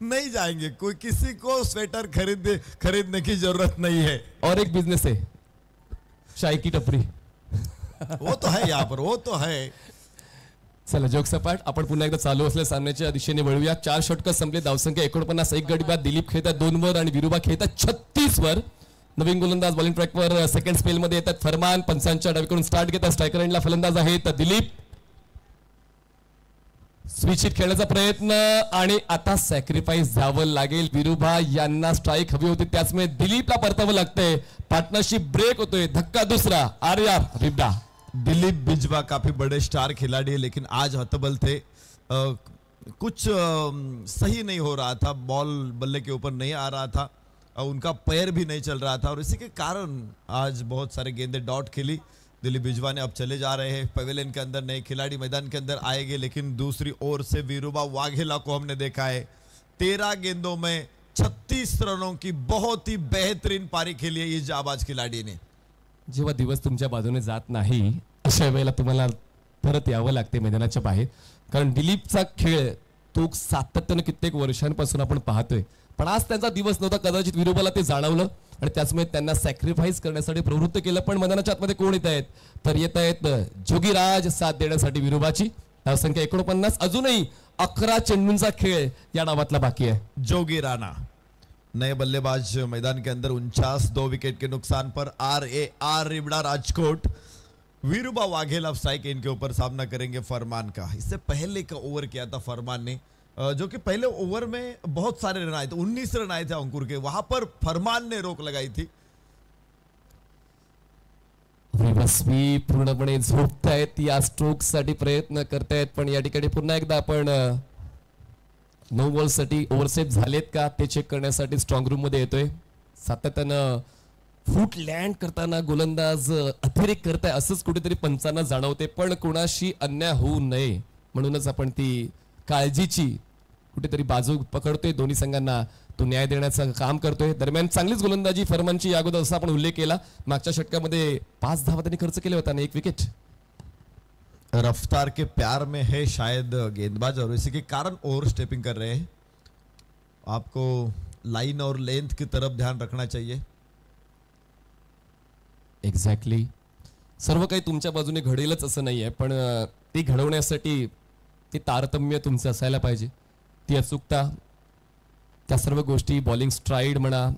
नहीं जाएंगे। कोई किसी को स्वेटर खरीदने की जरूरत नहीं है। और एक बिझनेस आहे, चाय की टपरी. वो तो है यहाँ पर, वो तो है। चला जोक सपाट. आपण पुन्हा एकदा चालू असलेल्या सामन्याच्या दिशेने वळूया. 4 षटकं संपले, धावसंख्या 49. एक गडी बाद. दिलीप खेळतात 2 वर आणि विरुबा खेळतात 36 वर. नवीन गोलंदाज बॉलिंग ट्रॅकवर सेकंड स्पेल मध्ये येतात. फरमान पंचांच्या डावीकडून स्टार्ट घेतात. स्ट्रायकर एंडला फलंदाज आहेत दिलीप. स्विच हिट खेळण्याचा प्रयत्न आणि आता सॅक्रिफाईस जावं लागेल. विरुबा यांना स्ट्राईक हवी होती, त्याचमुळे दिलीपला परतावं लागतंय. पार्टनरशिप ब्रेक होतोय. धक्का दुसरा. आर्यार रिबडा. दिलीप बिजवा काफी बड़े स्टार खिलाड़ी है, लेकिन आज हतबल थे। कुछ सही नहीं हो रहा था, बॉल बल्ले के ऊपर नहीं आ रहा था, उनका पैर भी नहीं चल रहा था और इसी के कारण आज बहुत सारे गेंदे डॉट खेली। दिलीप बिजवा ने अब चले जा रहे हैं पवेलियन के अंदर, नए खिलाड़ी मैदान के अंदर आएंगे। लेकिन दूसरी ओर से विरुबा वाघेला को हमने देखा है 13 गेंदों में 36 रनों की बहुत ही बेहतरीन पारी खेली है इस जाबाज खिलाड़ी ने। जेव्हा दिवस तुमच्या बाजूने जात नाही अशा वेळेला तुम्हाला परत यावं लागते मैदानाच्या बाहेर, कारण दिलीपचा खेळ तो सातत्याने कित्येक वर्षांपासून आपण पाहतोय. पण आज त्यांचा दिवस नव्हता, कदाचित विरुबाला ते जाणवलं आणि त्याचमुळे त्यांना सॅक्रिफाईस करण्यासाठी प्रवृत्त केलं. पण मैदानाच्या आतमध्ये कोण येत आहेत तर येत आहेत जोगीराज साथ देण्यासाठी विरुबाची. धावसंख्या 49. अजूनही 11 चेंडूंचा खेळ या डावातला बाकी आहे. जोगी राणा नए बल्लेबाज मैदान के अंदर 49, 2 विकेट के नुकसान पर। RAR रिबड़ा राजकोट। विरुबा वाघेला स्ट्राइक इनके ऊपर सामना करेंगे फरमान का। इससे पहले का ओवर किया था फरमान ने, जो कि पहले ओवर में बहुत सारे रन आए थे, 19 रन आए थे अंकुर के, वहां पर फरमान ने रोक लगाई थी। विवस्वी पूर्णपणे झोपतायत, या स्ट्रोक साठी प्रयत्न करतायत. पण या ठिकाणी पुन्हा एकदा आपण नो बॉल साठी ओव्हरसेप झालेत का ते चेक करण्यासाठी स्ट्रॉंग रूम मध्ये येतोय. सातत्यानं फूट लँड करताना गोलंदाज अतिरेक करताय असंच कुठेतरी पंचांना जाणवते, पण कोणाशी अन्याय होऊ नये म्हणूनच आपण ती काळजीची कुठेतरी बाजू पकडतोय. दोन्ही संघांना तो न्याय देण्याचं काम करतोय. दरम्यान चांगलीच गोलंदाजी फरमानची या अगोदर असा आपण उल्लेख केला. मागच्या षटकामध्ये 5 धावा त्यांनी खर्च केले होते आणि 1 विकेट. रफ्तार के प्यार में है शायद गेंदबाज और इसी के कारण ओवर स्टेपिंग कर रहे हैं। आपको लाइन और लेंथ की तरफ ध्यान रखना चाहिए। एक्झॅक्टली. सर्व काही तुमच्या बाजूने घडेलच असं नाहीये, पण ते घडवण्यासाठी ते तारतम्य तुमचं असायला पाहिजे, ती अचूकता, त्या सर्व गोष्टी, बॉलिंग स्ट्राईड म्हणा,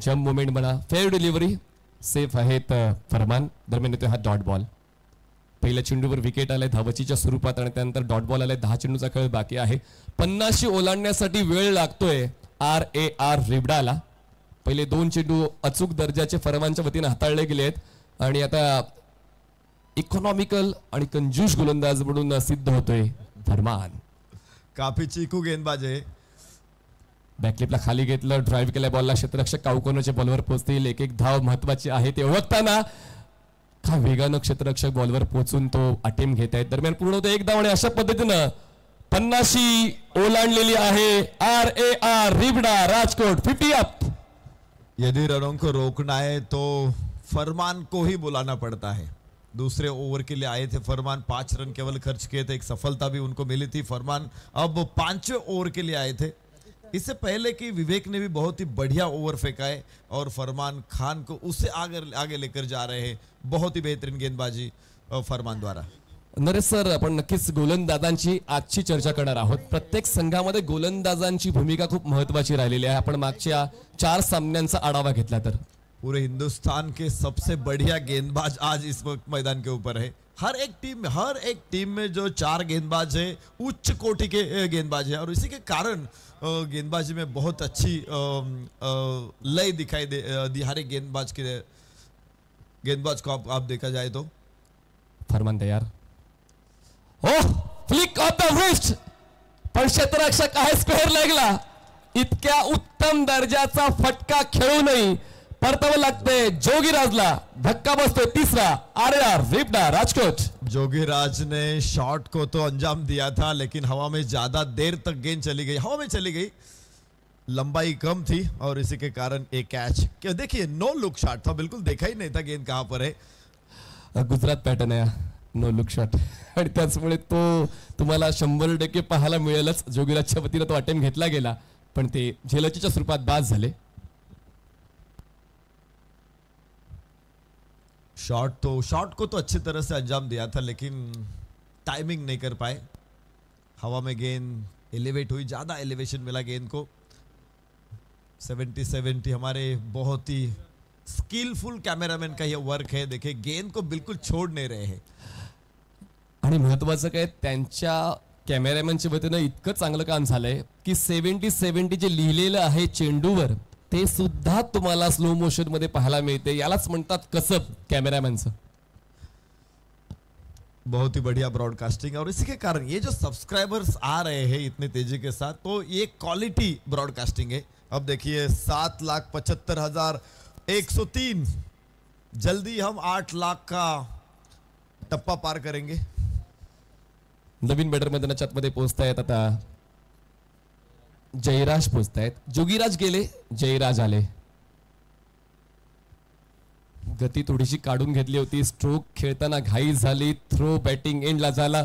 जम्प मोमेंट म्हणा, फेअर डिलिव्हरी सेफ आहेत फरमान. दरम्यान येतो हा डॉट बॉल. पहिल्या चेंडूवर विकेट आलाय धावचीच्या स्वरूपात आणि त्यानंतर डॉट बॉल आलाय. 10 चेंडूचा खेळ बाकी आहे. 50 ओलांडण्यासाठी वेळ लागतोय RAR रिबडाला. पहिले 2 चेंडू अचूक दर्जाचे फरमानच्या वतीने हाताळले गेले आहेत आणि आता इकॉनॉमिकल आणि कंजूस गोलंदाज म्हणून सिद्ध होतोय फरमान. काफी चीकू गेंदबाज आहे. बॅकलिपला खाली घेतलं, ड्राईव्ह केल्या बॉलला. क्षेत्ररक्षक काउकोनच्या बॉलवर पोहोचतील. एक धाव महत्वाची आहे ते ओळखताना का वेगानं क्षेत्ररक्षक बॉलवर पोहोचून तो अटेम्प्ट घेत आहेत. दरम्यान पूर्ण होतं 1 धाव आणि अशा पद्धतीनं 50 ओलांडलेली आहे RAR रिबडा राजकोट. 50 अप. यदि रनों को रोकना है तो फरमान को ही बुलाना पड़ता है। दूसरे ओवर के लिए आए थे फरमान, 5 रन केवल खर्च किए थे, एक सफलता भी उनको मिली थी। फरमान अब 5वें ओवर के लिए आए थे। इससे पहले कि विवेक ने भी बहुत ही बढ़िया ओवर फेंका है और फरमान खान को उससे आगे लेकर जा रहे हैं। बहुत ही बेहतरीन गेंदबाजी फरमान द्वारा। नरेश सर, आपण नक्कीच गोलंदाजांची आजची चर्चा करणार आहोत. प्रत्येक संघामध्ये गोलंदाजांची भूमिका खूप महत्वाची राहिलेली आहे. आपण मागच्या 4 सामन्यांचा आढावा घेतला तर पूरे हिंदुस्तान के सबसे बढ़िया गेंदबाज आज इस वक्त मैदान के ऊपर है। हर एक टीम में जो 4 गेंदबाज है उच्च कोटि के गेंदबाज है और इसी के कारण गेंदबाजी में बहुत अच्छी लय दिखाई दे हर एक गेंदबाज को आप देखा जाए तो फरमान तयार. हो फ्लिक ऑफ द रिस्ट. पण क्षेत्ररक्षक आहे स्क्वेअर लेगला. इतक्या उत्तम दर्जाचा फटका खेळूनही परतावं लागते जोगीराजला. धक्का बसतोय तिसरा. आर रिपडा राजकोट. जोगीराज ने शॉट को तो अंजाम दिया था लेकिन हवा में ज्यादा देर तक गेंद चली गई, हवा में चली गई, लंबाई कम थी और इसी के कारण एक कैच. क्या देखिए नो लुक शॉट था, बिल्कुल देखा ही नहीं था गेंद कहां पर है. गुजरात पॅटर्न आहे नो लुक शॉट आणि त्याचमुळे तो तुम्हाला 100% पाहायला मिळेलच. जोगीराजच्या वतीने तो अटेम्प्ट घेतला गेला पण ते झेलचीच्या स्वरूपात बाद झाले. शॉट को तो अच्छी तरह से अंजाम दिया था लेकिन टाइमिंग नहीं कर पाए. हवा में गेंद एलिवेट हुई, ज्यादा एलिवेशन मिला गेंद को. 70-70 हमारे बहुत ही स्किलफुल कैमरामैन का ये वर्क है. देखिए गेंद को बिल्कुल छोड़ नहीं रहे हैं. आणि महत्वाचं काय त्यांच्या कॅमेरामॅनच्या वतीनं इतकं चांगलं काम झालंय की 70-70 जे लिहिलेलं आहे चेंडूवर ते सुद्धा तुम्हाला स्लो मोशन मध्ये पाहायला मिळते. यालाच म्हणतात कसब कॅमेरामॅनचं. बहुत ही बढ़िया ब्रॉडकास्टिंग और इसी के कारण ये जो सब्सक्राइबर्स आ रहे हैं इतनी तेजी के साथ, तो ये क्वालिटी ब्रॉडकास्टिंग है. अब देखिए 7,75,103. जल्दी हम 8 लाख का टप्पा पार करेंगे. नवीन बॅटर मैदानाच्या आतमध्ये पोहोचतायत आता जयराज पोहोचतायत. जोगीराज गेले, जयराज आले. गती थोडीशी काढून घेतली होती. स्ट्रोक खेळताना घाई झाली. थ्रो बॅटिंग एंडला झाला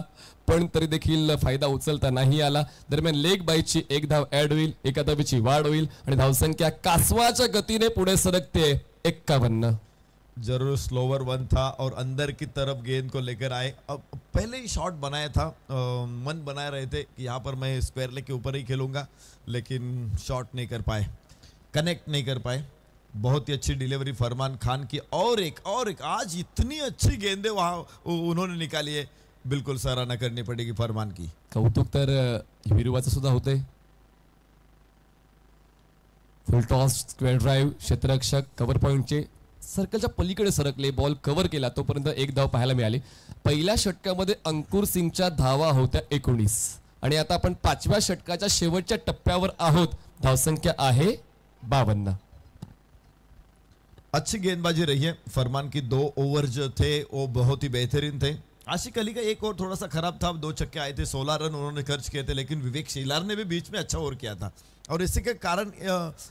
पण तरी देखील फायदा उचलता नाही आला. दरम्यान लेग बाईची एक धाव ऍड होईल, एका धावेची वाढ होईल आणि धावसंख्या कासवाच्या गतीने पुढे सरकते 51. जरूर स्लोवर वन था और अंदर की तरफ गेंद को लेकर आए. अब पहले ही शॉट बनाया था, मन बना रहे थे कि यहाँ पर मैं स्क्वायर लेग के ऊपर ही खेलूंगा लेकिन शॉट नहीं कर पाए, कनेक्ट नहीं कर पाए. बहुत ही अच्छी डिलीवरी फरमान खान की. और एक आज इतनी अच्छी गेंदें वहां उन्होंने निकाली है, बिल्कुल सराहना करनी पड़ेगी फरमान की. कौतुक तर विरुवाचं सुद्धा होते. Full toss square drive. क्षेत्ररक्षक कव्हर पॉइंटचे सर्कलच्या पलीकडे सरकले, बॉल कव्हर केला, तोपर्यंत एक धाव पाहायला मिळाली. पहिल्या षटकामध्ये अंकुर सिंगच्या धावा होत्या 19 आणि आता आपण 5व्या षटकाच्या शेवटच्या टप्प्यावर आहोत. धावसंख्या आहे 52. अच्छी गेंदबाजी रही है. फरमान की 2 ओवर जो थे वो बहुत ही बेहतरीन थे. आशिक अली का एक ओवर थोड़ा सा खराब था. 2 छक्के आए थे, 16 रन उन्होंने खर्च किए थे लेकिन विवेक शेलार ने भी बीच में अच्छा ओवर किया था और इसी के कारण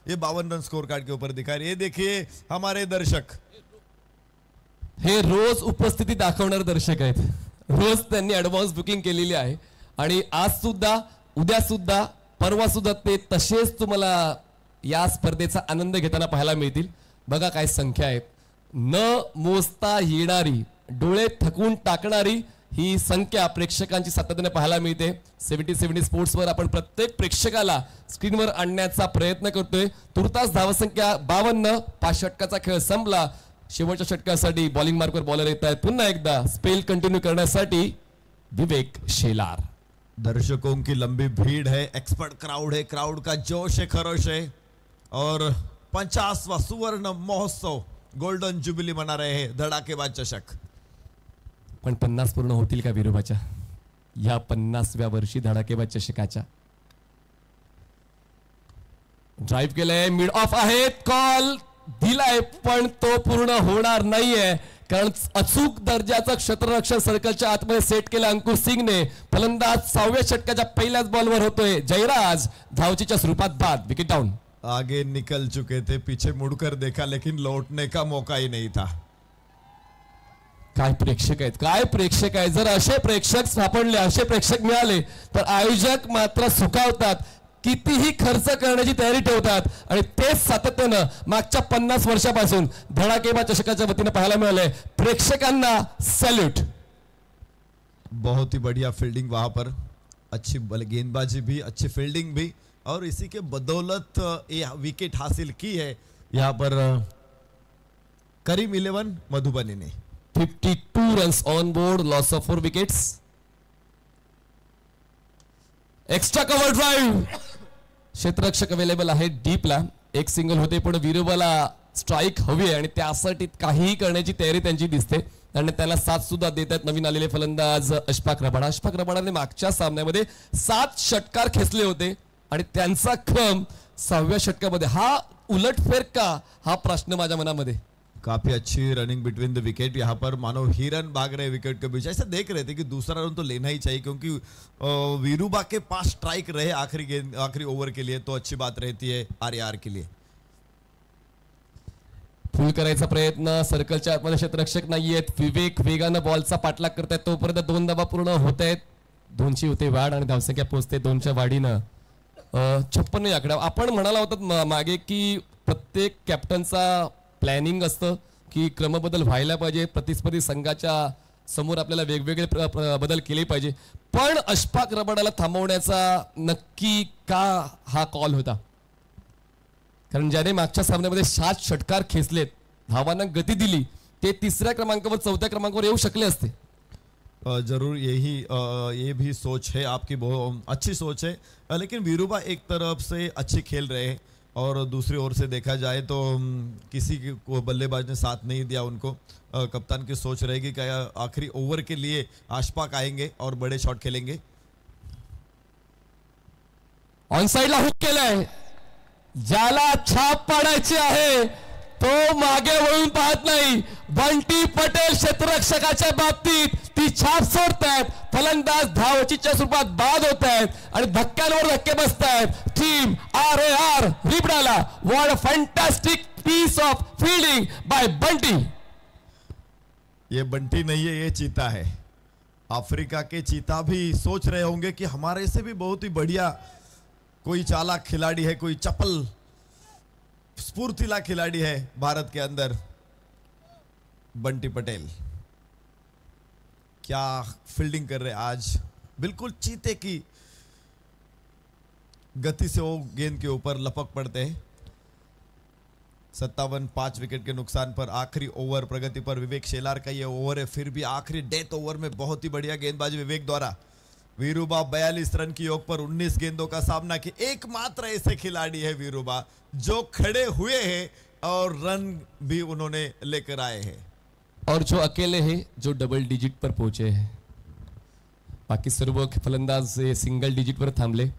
ये 52 रन स्कोर कार्ड के ऊपर दिखा रहे. ये देखिए हमारे दर्शक, हे रोज उपस्थिती दाखवणारे दर्शक आहेत. रोज त्यांनी ऍडव्हान्स बुकिंग केलेली आहे आणि आज सुद्धा, उद्या सुद्धा, परवा सुद्धा ते तसेच तुम्हाला या स्पर्धेचा आनंद घेताना पाहायला मिळतील. बघा काय संख्या आहे. न मोजता येणारी, डोळे थकवून टाकणारी ही संख्या प्रेक्षकांची सातत्याने पाहायला मिळते. 70-70 स्पोर्ट्सवर आपण प्रत्येक प्रेक्षकाला स्क्रीनवर आणण्याचा प्रयत्न करतोय. तुर्तास धावसंख्या 52. 5 षटकाचा खेळ संपला. शेवटच्या षटकासाठी बॉलिंग मार्कवर बॉलर येत आहेत. पुन्हा एकदा स्पेल कंटिन्यू करण्यासाठी विवेक शेलार. दर्शकों की लंबी भीड़ है, एक्सपर्ट क्राउड है, क्राउड का जोश है, खरोश है और 50वां सुवर्ण महोत्सव गोल्डन जुबिली मना रहे हैं धड़ाकेबाज चषक. पण 50 पूर्ण होतील का विरोबाच्या या 50व्या वर्षी धडाकेबाज चषकाच्या. ड्राईव्ह केलंय, मिड ऑफ आहेत, कॉल दिलाय पण तो पूर्ण होणार नाहीये कारण अचूक दर्जाचा क्षेत्ररक्षण सर्कलच्या आतमध्ये सेट केलं अंकुर सिंगने. फलंदाज 6व्या षटकाच्या पहिल्याच बॉलवर होतोय. जयराज धावचीच्या स्वरूपात बाद. Wicket down. आगे निकल चुके थे, पीछे मुड़कर देखा लेकिन लौटने का मौका ही नहीं था. काय प्रेक्षक आहेत, काय प्रेक्षक आहेत. जर असे प्रेक्षक सापडले, असे प्रेक्षक मिळाले तर आयोजक मात्र सुखावतात. कितीही खर्च करण्याची तयारी ठेवतात आणि तेच सातत्यानं मागच्या 50 वर्षापासून धडाकेबाज चषकाच्या वतीने पाहायला मिळाले. प्रेक्षकांना सॅल्यूट. बहुत ही बढ़िया फील्डिंग वहां पर, अच्छी गेंदबाजी भी, अच्छी फील्डिंग भी और इसी के बदौलत ये विकेट हासिल की है यहाँ पर करीम 11 मधुबनी ने. 52 runs on board, loss of 4 wickets. Extra cover drive. क्षेत्ररक्षक अवेलेबल आहे डीपला. एक सिंगल होते पण विरोबाला स्ट्राईक हवी आहे आणि त्यासाठी काहीही करण्याची तयारी त्यांची दिसते. आणि त्याला साथ सुद्धा देत आहेत नवीन आलेले फलंदाज अशफाक रबाडा. अशफाक रबाडाने मागच्या सामन्यामध्ये 7 षटकार खेचले होते आणि त्यांचा क्रम 6व्या षटकामध्ये. हा उलटफेर का, हा प्रश्न माझ्या मनामध्ये. काफी अच्छी रनिंग बिटवीन द विकेट. यहाँ पर मानो हिरन भाग रहे विकेट के बीच. ऐसे देख रहे थे कि दूसरा रन तो लेना ही चाहिए क्योंकि वीरूबा के पास स्ट्राइक रहे आखिरी ओवर के लिए तो अच्छी बात रहती है आरआर के लिए. फुल करायचा प्रयत्न, सर्कलच्या आतमध्ये क्षेत्ररक्षक नाहीयेत. विवेक वेगानं बॉलचा पाठलाग करतायत, तोपर्यंत 2 धावा पूर्ण होत आहेत. 2ची होते वाढ आणि धावसंख्या पोहोचते 2च्या वाढीनं 56 या आकडा. आपण म्हणाला होता मागे की प्रत्येक कॅप्टनचा प्लॅनिंग असतं की क्रमबदल व्हायला पाहिजे, प्रतिस्पर्धी संघाच्या समोर आपल्याला वेगवेगळे बदल केले पाहिजे. पण अशफाक रबाडाला थांबवण्याचा नक्की का हा कॉल होता? कारण ज्याने मागच्या सामन्यामध्ये 7 षटकार खेचलेत, धावांना गती दिली, ते 3ऱ्या क्रमांकावर 4थ्या क्रमांकावर येऊ शकले असते. जरूर ये भी सोच है आपकी, बहुत अच्छी सोच है. लेकिन वीरूबा एक तरफ से अच्छी खेल रहे हैं और दूसरी ओर से देखा जाए तो किसी को बल्लेबाज ने साथ नहीं दिया उनको. कप्तान की सोच रहेगी कि आखिरी ओवर के लिए अशफाक आएंगे और बड़े शॉट खेलेंगे. ऑन साइडला हुक केलाय, ज्याला छाप पाडायची आहे तो मागे वळून पाहत नाही. बंटी पटेल क्षेत्ररक्षकाच्या बाबतीत ती छाप सोडतायत. फलंदाज धावचीच्या स्वरूपात बाद होत आहेत आणि धक्क्यांवर धक्के बसतायत. टीम RAR रिबडाला. What a fantastic piece of fielding by Bunty. ये बंटी नहीं है, ये चीता है. अफ्रीका के चीता भी सोच रहे होंगे कि हमारे से भी बहुत ही बढ़िया कोई चालाक खिलाड़ी है, कोई चपल स्फूर्तिला खिलाड़ी है भारत के अंदर. बंटी पटेल क्या फील्डिंग कर रहे आज, बिल्कुल चीते की गति से वो गेंद के ऊपर लपक पड़ते हैं. 57 5 विकेट के नुकसान पर आखिरी ओवर प्रगति पर विवेक शेलार का ये ओवर है. फिर भी आखिरी डेथ ओवर में बहुत ही बढ़िया गेंदबाजी विवेक द्वारा. वीरूबा 42 रन की योग पर 19 गेंदों का सामना किया. एकमात्र ऐसे खिलाड़ी है वीरूबा जो खड़े हुए हैं और रन भी उन्होंने लेकर आए हैं और जो अकेले हैं जो डबल डिजिट पर पहुंचे हैं. बाकी सर्व फलंदाज सिंगल डिजिट वर थांबले.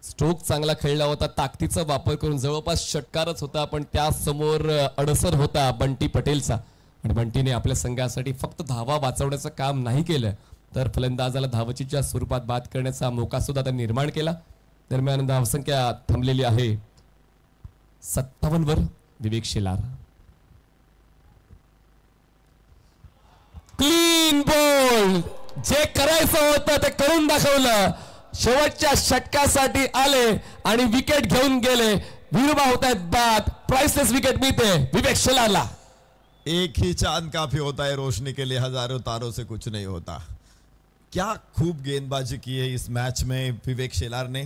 स्ट्रोक चांगला खेळला होता, ताकदीचा वापर करून जवळपास षटकारच होता, पण त्या समोर अडसर होता बंटी पटेलचा. आणि बंटीने आपल्या संघासाठी फक्त धावा वाचवण्याचं काम नाही केलं, तर फलंदाजाला धावचीच्या स्वरूपात बाद करण्याचा मौका सुद्धा त्यांनी निर्माण केला. दरम्यान धावसंख्या थांबलेली आहे 57 वर. विवेक शेलार. क्लीन बॉल, जे करायचं होतं ते करून दाखवलं. शेवटच्या षटकासाठी आले आणि विकेट घेऊन गेले. वीरूबा होत आहेत बाद. प्राइसलेस विकेट मिळते विवेक शेलारला. एक ही चांद काफी होता है रोशनी के लिए, हजारों तारों से कुछ नहीं होता. क्या खूब गेंदबाजी की है इस मैच में विवेक शेलार ने.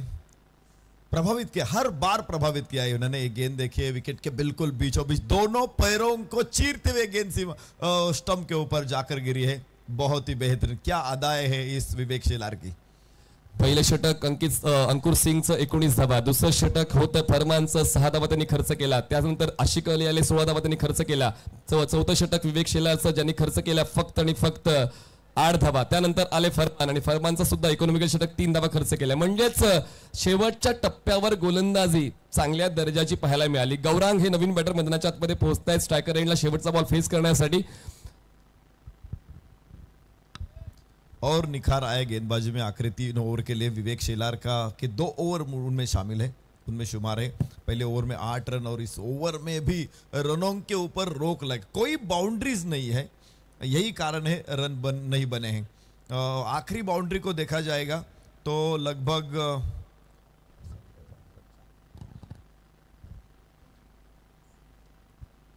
प्रभावित किया, हर बार प्रभावित किया है उन्होंने. एक गेंद देखिए विकेट के बिल्कुल बीचों बीच, दोनों पैरों को चीरते हुए गेंद स्टंप के ऊपर जाकर गिरी है. बहुत ही बेहतरीन, क्या अदाएं है इस विवेक शेलार की. पहिले षटक अंकुर सिंगचं 19 धावा, दुसरं षटक होतं फरमानचं 6 धावा त्यांनी खर्च केला. त्यानंतर आशिक अली आले 16 धावा त्यांनी खर्च केला. चौथं षटक विवेक शेलारचं ज्यांनी खर्च केला फक्त आणि फक्त 8 धावा. त्यानंतर आले फरमान आणि फरमानचा सुद्धा इकॉनॉमिकल षटक 3 धावा खर्च केल्या. म्हणजेच शेवटच्या टप्प्यावर गोलंदाजी चांगल्या दर्जाची पाहायला मिळाली. गौरांग हे नवीन बॅटर मैदानाच्या आतमध्ये पोहोचतायत स्ट्रायकर एंडला शेवटचा बॉल फेस करण्यासाठी. और निखार आया गेंदबाजी में आखिरी 3 ओवर के लिए विवेक शेलार का कि 2 ओवर उनमें शामिल है, उनमें शुमार है. पहले ओवर में 8 रन और इस ओवर में भी रनों के ऊपर रोक लग, कोई बाउंड्रीज नहीं है. यही कारण है रन नहीं बने हैं. आखिरी बाउंड्री को देखा जाएगा तो लगभग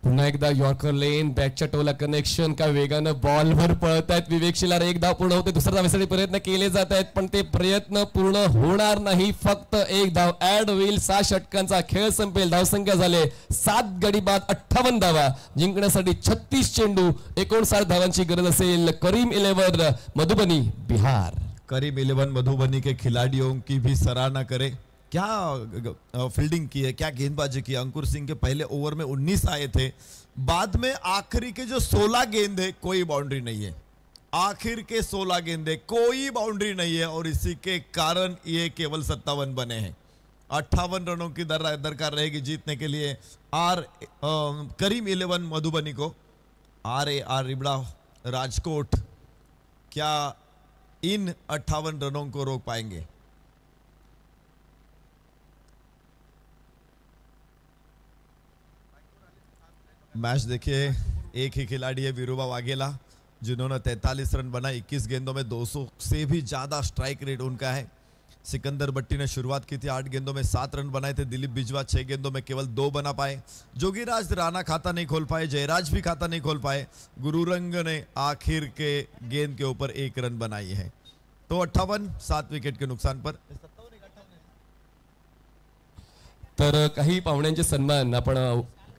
पुन्हा एकदा यॉर्कर लेन, बॅटच्या टोला कनेक्शन, का वेगानं बॉलवर पळत आहेत विवेक शेलार. एक धाव पूर्ण होते, दुसऱ्या धावेसाठी प्रयत्न केले जात आहेत पण ते प्रयत्न पूर्ण होणार नाही. फक्त एक धाव ऍड होईल. 6 षटकांचा खेळ संपेल. धावसंख्या झाले 7 गडी बाद 58 धावा. जिंकण्यासाठी 36 चेंडू 59 धावांची गरज असेल. करीम 11 मधुबनी बिहार. करीम 11 मधुबनी के खिलाड़ियों की भी सराहना करें. क्या फील्डिंग की है, क्या गेंदबाजी की। अंकुर सिंह के पहले ओवर में 19 आए थे, बाद में आखिरी के जो 16 गेंदे कोई बाउंड्री नहीं है, आखिर के 16 गेंदे कोई बाउंड्री नहीं है, और इसी के कारण ये केवल 57 बने हैं। 58 रनों की दरकार रहेगी जीतने के लिए करीम 11 मधुबनी को। RAR रिबड़ा राजकोट क्या इन 58 रनों को रोक पाएंगे? मैच देखिए, एक ही खिलाड़ी है वीरूबा वाघेला, जिन्होंने 43 रन बनाए। 21 गेंदों में 200 से भी ज्यादा स्ट्राइक रेट उनका है। सिकंदर बट्टी ने शुरुआत की थी, 8 गेंदों में 7 रन बनाए थे। दिलीप बिजवा 6 गेंदों में केवल 2 बना पाए। जोगीराज राणा खाता नहीं खोल पाए, जयराज भी खाता नहीं खोल पाए। गुरुरंग ने आखिर के गेंद के ऊपर 1 रन बनाई है। तो 58 7 विकेट के नुकसान पर। तर काही पाहुण्यांचे सन्मान आपण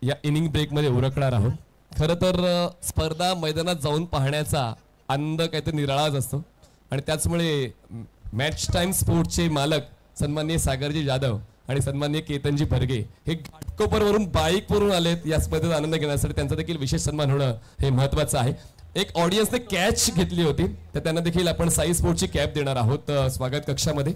या इनिंग ब्रेक मध्ये उरकणार आहोत। खरं तर स्पर्धा मैदानात जाऊन पाहण्याचा आनंद काहीतरी निराळाच असतो, आणि त्याचमुळे मॅच टाइम स्पोर्टचे मालक सन्माननीय सागरजी जाधव आणि सन्माननीय केतनजी भरगे हे घाटकोपरवरून बाईकवरून आलेत या स्पर्धेचा आनंद घेण्यासाठी। त्यांचा देखील विशेष सन्मान होणं हे महत्त्वाचं आहे। एक ऑडियन्सने कॅच घेतली होती, तर त्यांना देखील आपण साई स्पोर्टची कॅप देणार आहोत स्वागत कक्षामध्ये।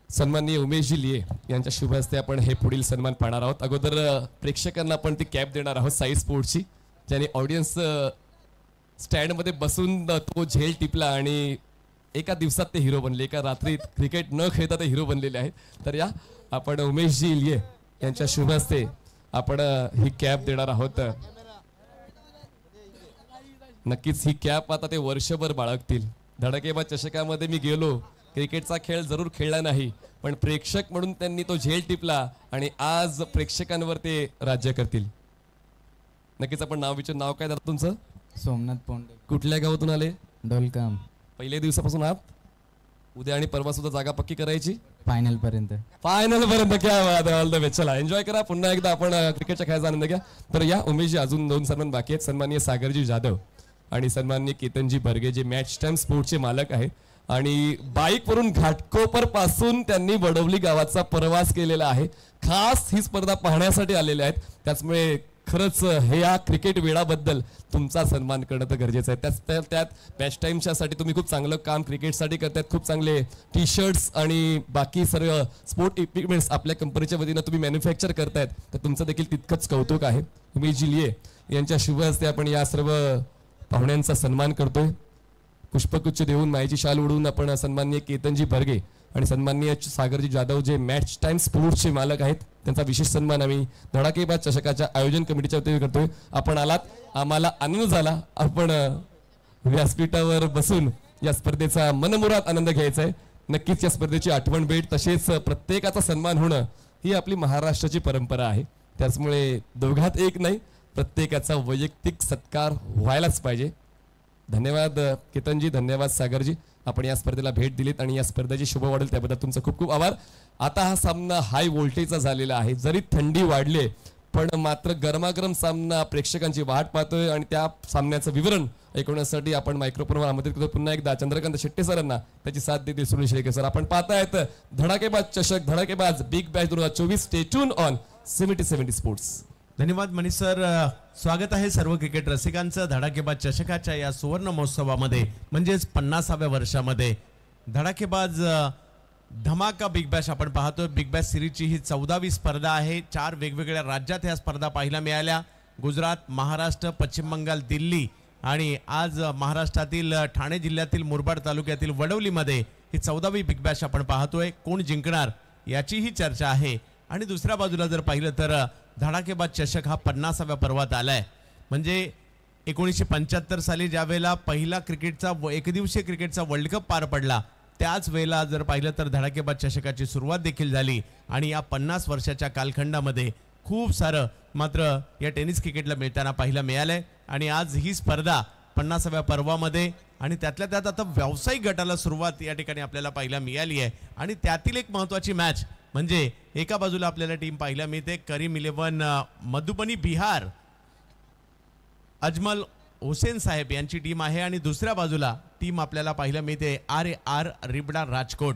सन्माननीय उमेशजी लिये यांच्या शुभ हस्ते आपण हे पुढील सन्मान पाहणार आहोत। अगोदर प्रेक्षकांना आपण ती कॅप देणार आहोत साई स्पोर्टची, ज्याने ऑडियन्स स्टँडमध्ये बसून तो झेल टिपला आणि एका दिवसात ते हिरो बनले, एका रात्रीत क्रिकेट न खेळता ते हिरो बनलेले आहेत। तर या आपण उमेशजी लिये यांच्या शुभ हस्ते आपण ही कॅप देणार आहोत। नक्कीच ही कॅप आता ते वर्षभर बाळगतील। धडाकेबाज चषकामध्ये मी गेलो, क्रिकेटचा खेळ जरूर खेळला नाही, पण प्रेक्षक म्हणून त्यांनी तो झेल टिपला आणि आज प्रेक्षकांवर ते राज्य करतील। नक्कीच आपण नाव काय दादा तुमचं? सोमनाथ पोंडे। कुठल्या गावातून आले? डोलकाम। पहिल्या दिवसापासून आहात? उद्या आणि परवा सुद्धा जागा पक्की करायची? फायनल पर्यंत क्या बात आहे, ऑल द बेस्ट। चला एन्जॉय करा, पुन्हा एकदा आपण क्रिकेटच्या खेळाचा आनंद घ्या। तर या उमेशजी अजून 2 सन्मान बाकी आहेत, सन्माननीय सागरजी जाधव आणि सन्माननीय केतनजी भरगे, जे मॅच टाइम स्पोर्टचे मालक आहेत आणि बाईक वरून घाटकोपर पासून त्यांनी वडवली गावाचा प्रवास केलेला आहे, खास ही स्पर्धा पाहण्यासाठी आलेले आहेत। त्याचमुळे खरंच हे या क्रिकेट वेळाबद्दल तुमचा सन्मान करणं तर गरजेचं आहे। त्यात मॅच टाइमच्या साठी तुम्ही खूप चांगलं काम क्रिकेटसाठी करतायत, खूप चांगले टी-शर्ट्स आणि बाकी सर्व स्पोर्ट इक्विपमेंट्स आपल्या कंपनीच्या वतीनं तुम्ही मॅन्युफॅक्चर करतायत, तर तुमचं देखील तितकंच कौतुक आहे। उमेशजी लिये यांच्या शुभ हस्ते आपण या सर्व पाहुण्यांचा सन्मान करतोय। पुष्पगुच्छ देऊन मायेची शाल उडवून आपण सन्माननीय केतनजी भरगे आणि सन्माननीय सागरजी जाधव, जे मॅच टाइम स्पोर्ट्सचे मालक आहेत, त्यांचा विशेष सन्मान आम्ही धडाकेबाज चषकाच्या आयोजन कमिटीच्या वतीने करतोय। आपण आलात, आम्हाला आनंद झाला। आपण व्यासपीठावर बसून या स्पर्धेचा मनमुराद आनंद घ्यायचा आहे। नक्कीच या स्पर्धेची आठवण भेट, तसेच प्रत्येकाचा सन्मान होणं ही आपली महाराष्ट्राची परंपरा आहे। त्याचमुळे दोघात एक नाही, प्रत्येकाचा वैयक्तिक सत्कार व्हायलाच पाहिजे। धन्यवाद केतनजी, धन्यवाद सागरजी, आपण या स्पर्धेला भेट दिलीत आणि या स्पर्धेची शुभ वाढेल त्याबद्दल तुमचं खूप खूप आभार। आता हा सामना हाय व्होल्टेजचा झालेला आहे, जरी थंडी वाढली पण मात्र गरमागरम सामना प्रेक्षकांची वाट पाहतोय आणि त्या सामन्याचं विवरण ऐकवण्यासाठी आपण मायक्रोफोनवर आमंत्रित करतो पुन्हा एकदा चंद्रकांत शेट्टे सरांना, त्याची साथ देतील सुनील शेळके सर। आपण पाहतायत धडाकेबाज चषक, धडाकेबाज Big Bash 2024। Stay tune on 70 sports. धन्यवाद मनीष सर। स्वागत आहे सर्व क्रिकेट रसिकांचं धडाकेबाज चषकाच्या या सुवर्ण महोत्सवामध्ये, म्हणजेच 50व्या वर्षामध्ये। धडाकेबाज धमाका बिग बॅश आपण पाहतोय। बिग बॅश सिरीजची ही 14वी स्पर्धा आहे। 4 वेगवेगळ्या राज्यात ह्या स्पर्धा पाहायला मिळाल्या, गुजरात, महाराष्ट्र, पश्चिम बंगाल, दिल्ली आणि आज महाराष्ट्रातील ठाणे जिल्ह्यातील मुरबाड तालुक्यातील वडवलीमध्ये ही 14वी बिग बॅश आपण पाहतोय। कोण जिंकणार याची ही चर्चा आहे। आणि दुसऱ्या बाजूला जर पाहिलं तर धडाकेबाज चषक हा 50व्या पर्वात आलाय, म्हणजे 1975 साली ज्यावेळेला पहिला क्रिकेटचा एकदिवसीय क्रिकेटचा वर्ल्ड कप पार पडला, त्याच वेळेला जर पाहिलं तर धडाकेबाज चषकाची सुरुवात देखील झाली। आणि या 50 वर्षाच्या कालखंडामध्ये खूप सारं मात्र या टेनिस क्रिकेटला मिळताना पाहायला मिळालंय। आणि आज ही स्पर्धा 50व्या पर्वामध्ये आणि त्यातल्या त्यात आता व्यावसायिक गटाला सुरुवात या ठिकाणी आपल्याला पाहायला मिळाली आहे। आणि त्यातील एक महत्त्वाची मॅच म्हणजे एका बाजूला आपल्याला टीम पाहायला मिळते करीम 11 मधुबनी बिहार अजमल हुसेन साहेब यांची टीम आहे आणि दुसऱ्या बाजूला टीम आपल्याला पाहायला मिळते RAR रिबडा राजकोट.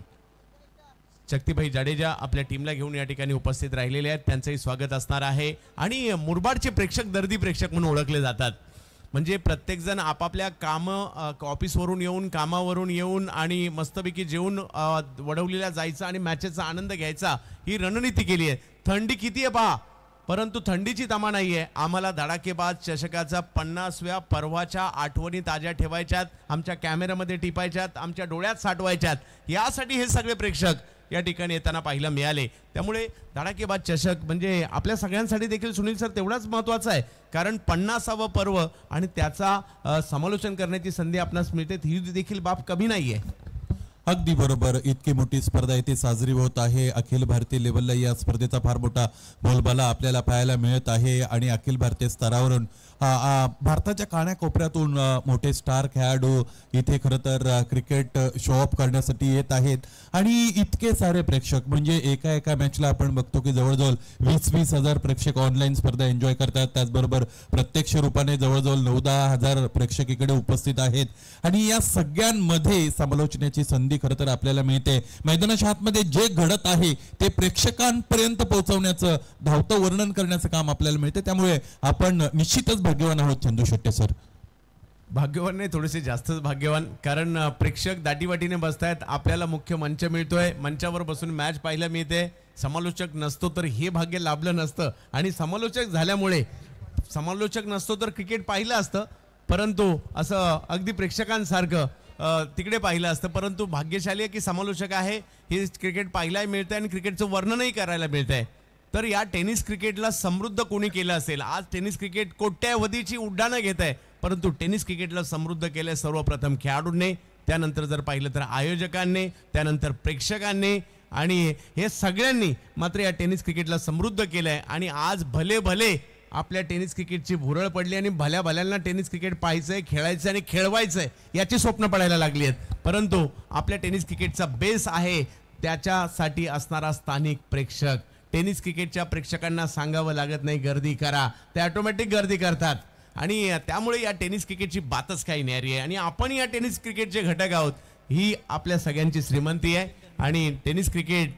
शक्तीभाई जाडेजा आपल्या टीमला घेऊन या ठिकाणी उपस्थित राहिलेले आहेत, त्यांचंही स्वागत असणार आहे. आणि मुरबाडचे प्रेक्षक दर्दी प्रेक्षक म्हणून ओळखले जातात. म्हणजे प्रत्येकजण आपापल्या ऑफिसवरून येऊन कामावरून येऊन आणि मस्तपैकी जेवून वडवलीला जायचं आणि मॅचेसचा आनंद घ्यायचा ही रणनीती केली आहे. थंडी किती आहे पहा, परंतु थंडीची तमा नाही आहे. आम्हाला धडाकेबाज चषकाचा 50व्या पर्वाच्या आठवणी ताज्या ठेवायच्यात, आमच्या कॅमेऱ्यामध्ये टिपायच्यात, आमच्या डोळ्यात साठवायच्यात. यासाठी हे सगळे प्रेक्षक या ठिकाणी येताना पाहायला मिळाले. त्यामुळे धडाकेबाज चषक म्हणजे आपल्या सगळ्यांसाठी देखील सुनील सर तेवढाच महत्त्वाचा आहे, कारण 50वा पर्व आणि त्याचा समालोचन करण्याची संधी आपणास मिळते, ही देखील बाब कमी नाही आहे. अगदी बरोबर. इतकी मोठी स्पर्धा इथे साजरी होत आहे. अखिल भारतीय लेवलला या स्पर्धेचा फार मोठा बोलबाला आपल्याला पाहायला मिळत आहे आणि अखिल भारतीय स्तरावरून भारताच्या कानाकोपऱ्यातून मोठे स्टार खेळाडू इथे खरं तर क्रिकेट शो ऑफ करण्यासाठी येत आहेत. आणि इतके सारे प्रेक्षक म्हणजे एका मॅचला आपण बघतो की जवळजवळ 20-20 हजार प्रेक्षक ऑनलाईन स्पर्धा एन्जॉय करतात. त्याचबरोबर प्रत्यक्ष रूपाने जवळजवळ 9-10 हजार प्रेक्षक इकडे उपस्थित आहेत. आणि या सगळ्यांमध्ये समालोचनाची संधी खरं तर आपल्याला मिळते. मैदानाच्या आतमध्ये जे घडत आहे ते प्रेक्षकांपर्यंत पोहोचवण्याचं धावतं वर्णन करण्याचं काम आपल्याला मिळते. त्यामुळे आपण निश्चितच भाग्यवान आहोत चंदू शेट्टे सर. भाग्यवान नाही, थोडेसे जास्तच भाग्यवान, कारण प्रेक्षक दाटीवाटीने बसतायत, आपल्याला मुख्य मंच मिळतोय, मंचावर बसून मॅच पाहायला मिळते. समालोचक नसतो तर हे भाग्य लाभलं नसतं आणि समालोचक झाल्यामुळे समालोचक नसतो तर क्रिकेट पाहिलं असतं, परंतु असं अगदी प्रेक्षकांसारखं तिकडे पाहिलं असतं. परंतु भाग्यशाली आहे की समालोचक आहे, हे क्रिकेट पाहायलाही मिळतं आणि क्रिकेटचं वर्णनही करायला मिळतंय. तर या टेनिस क्रिकेटला समृद्ध कोणी केलं असेल? आज टेनिस क्रिकेट कोट्यावधीची उड्डाणं घेत आहे, परंतु टेनिस क्रिकेटला समृद्ध केलंय सर्वप्रथम खेळाडूंनी, त्यानंतर जर पाहिलं तर आयोजकांनी, त्यानंतर प्रेक्षकांनी आणि हे सगळ्यांनी मात्र या टेनिस क्रिकेटला समृद्ध केलंय. आणि आज भले भले आपल्या टेनिस क्रिकेटची भुरळ पडली आणि भल्या भल्यांना टेनिस क्रिकेट पाहायचंय, खेळायचं आणि खेळवायचंय याची स्वप्न पडायला लागली आहेत. परंतु आपल्या टेनिस क्रिकेटचा बेस आहे त्याच्यासाठी असणारा स्थानिक प्रेक्षक. टेनिस क्रिकेटच्या प्रेक्षकांना सांगावं लागत नाही गर्दी करा, ते ऑटोमॅटिक गर्दी करतात. आणि त्यामुळे या टेनिस क्रिकेटची बातच काही न्यारी आहे आणि आपण या टेनिस क्रिकेटचे घटक आहोत. ही आपल्या सगळ्यांची श्रीमंती आहे आणि टेनिस क्रिकेट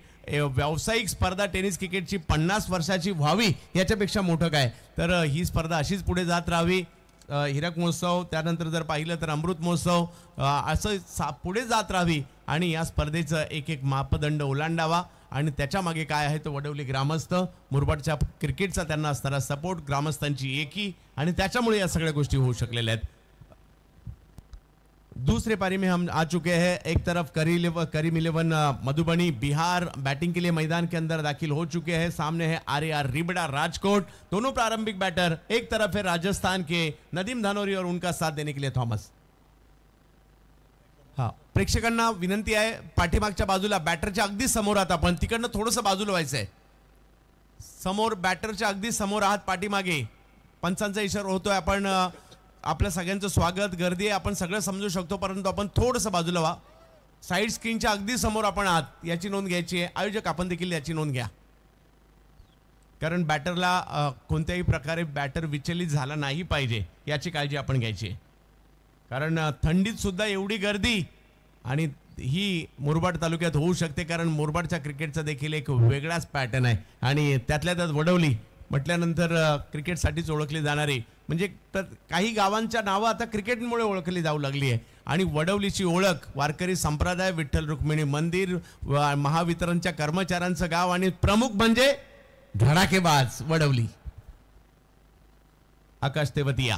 व्यावसायिक स्पर्धा टेनिस क्रिकेटची 50 वर्षाची व्हावी याच्यापेक्षा मोठं काय. तर ही स्पर्धा अशीच पुढे जात राहावी. हिरक महोत्सव, त्यानंतर जर पाहिलं तर अमृत महोत्सव, असं पुढे जात राहावी आणि या स्पर्धेचं एक एक मापदंड ओलांडावा. आणि त्याच्या मागे काय आहे तो वडवली ग्रामस्थ, मुरबाडच्या क्रिकेटचा त्यांना असणारा सपोर्ट, ग्रामस्थांची एकी, आणि त्याच्यामुळे या सगळ्या गोष्टी होऊ शकलेल्या आहेत. दूसरे पारी में हम आ चुके हैं. एक तरफ करीम 11 मधुबनी बिहार बैटिंग के लिए मैदान के अंदर दाखिल हो चुके हैं. सामने है RAR रिबड़ा राजकोट. दोनों प्रारंभिक बैटर. एक तरफ है राजस्थान के नदीम धानोरी और उनका साथ देने के लिए थॉमस. हा, प्रेक्षकांना विनंती आहे, पाठीमागच्या बाजूला बॅटरच्या अगदी समोर आहात आपण, तिकडनं थोडंसं बाजूला व्हायचंय. समोर बॅटरच्या अगदी समोर आहात, पाठीमागे पंचांचा इशारा होतोय. आपण आपल्या सगळ्यांचं स्वागत, गर्दी आहे, आपण सगळं समजू शकतो, परंतु आपण थोडंसं बाजूला व्हा. साईड स्क्रीनच्या अगदी समोर आपण आहात, याची नोंद घ्यायची आहे. आयोजक आपण देखील याची नोंद घ्या, कारण बॅटरला कोणत्याही प्रकारे बॅटर विचलित झाला नाही पाहिजे याची काळजी आपण घ्यायची आहे. कारण थंडीत सुद्धा एवढी गर्दी आणि ही मुरबाड तालुक्यात होऊ शकते, कारण मुरबाडच्या क्रिकेटचा देखील एक वेगळाच पॅटर्न आहे. आणि त्यातल्या त्यात वडवली म्हटल्यानंतर क्रिकेटसाठीच ओळखली जाणारी, म्हणजे काही गावांच्या नावं आता क्रिकेटमुळे ओळखली जाऊ लागली आहे. आणि वडवलीची ओळख वारकरी संप्रदाय, विठ्ठल रुक्मिणी मंदिर, महावितरणच्या कर्मचाऱ्यांचं गाव आणि प्रमुख म्हणजे धडाकेबाज वडवली. आकाश तेवतिया,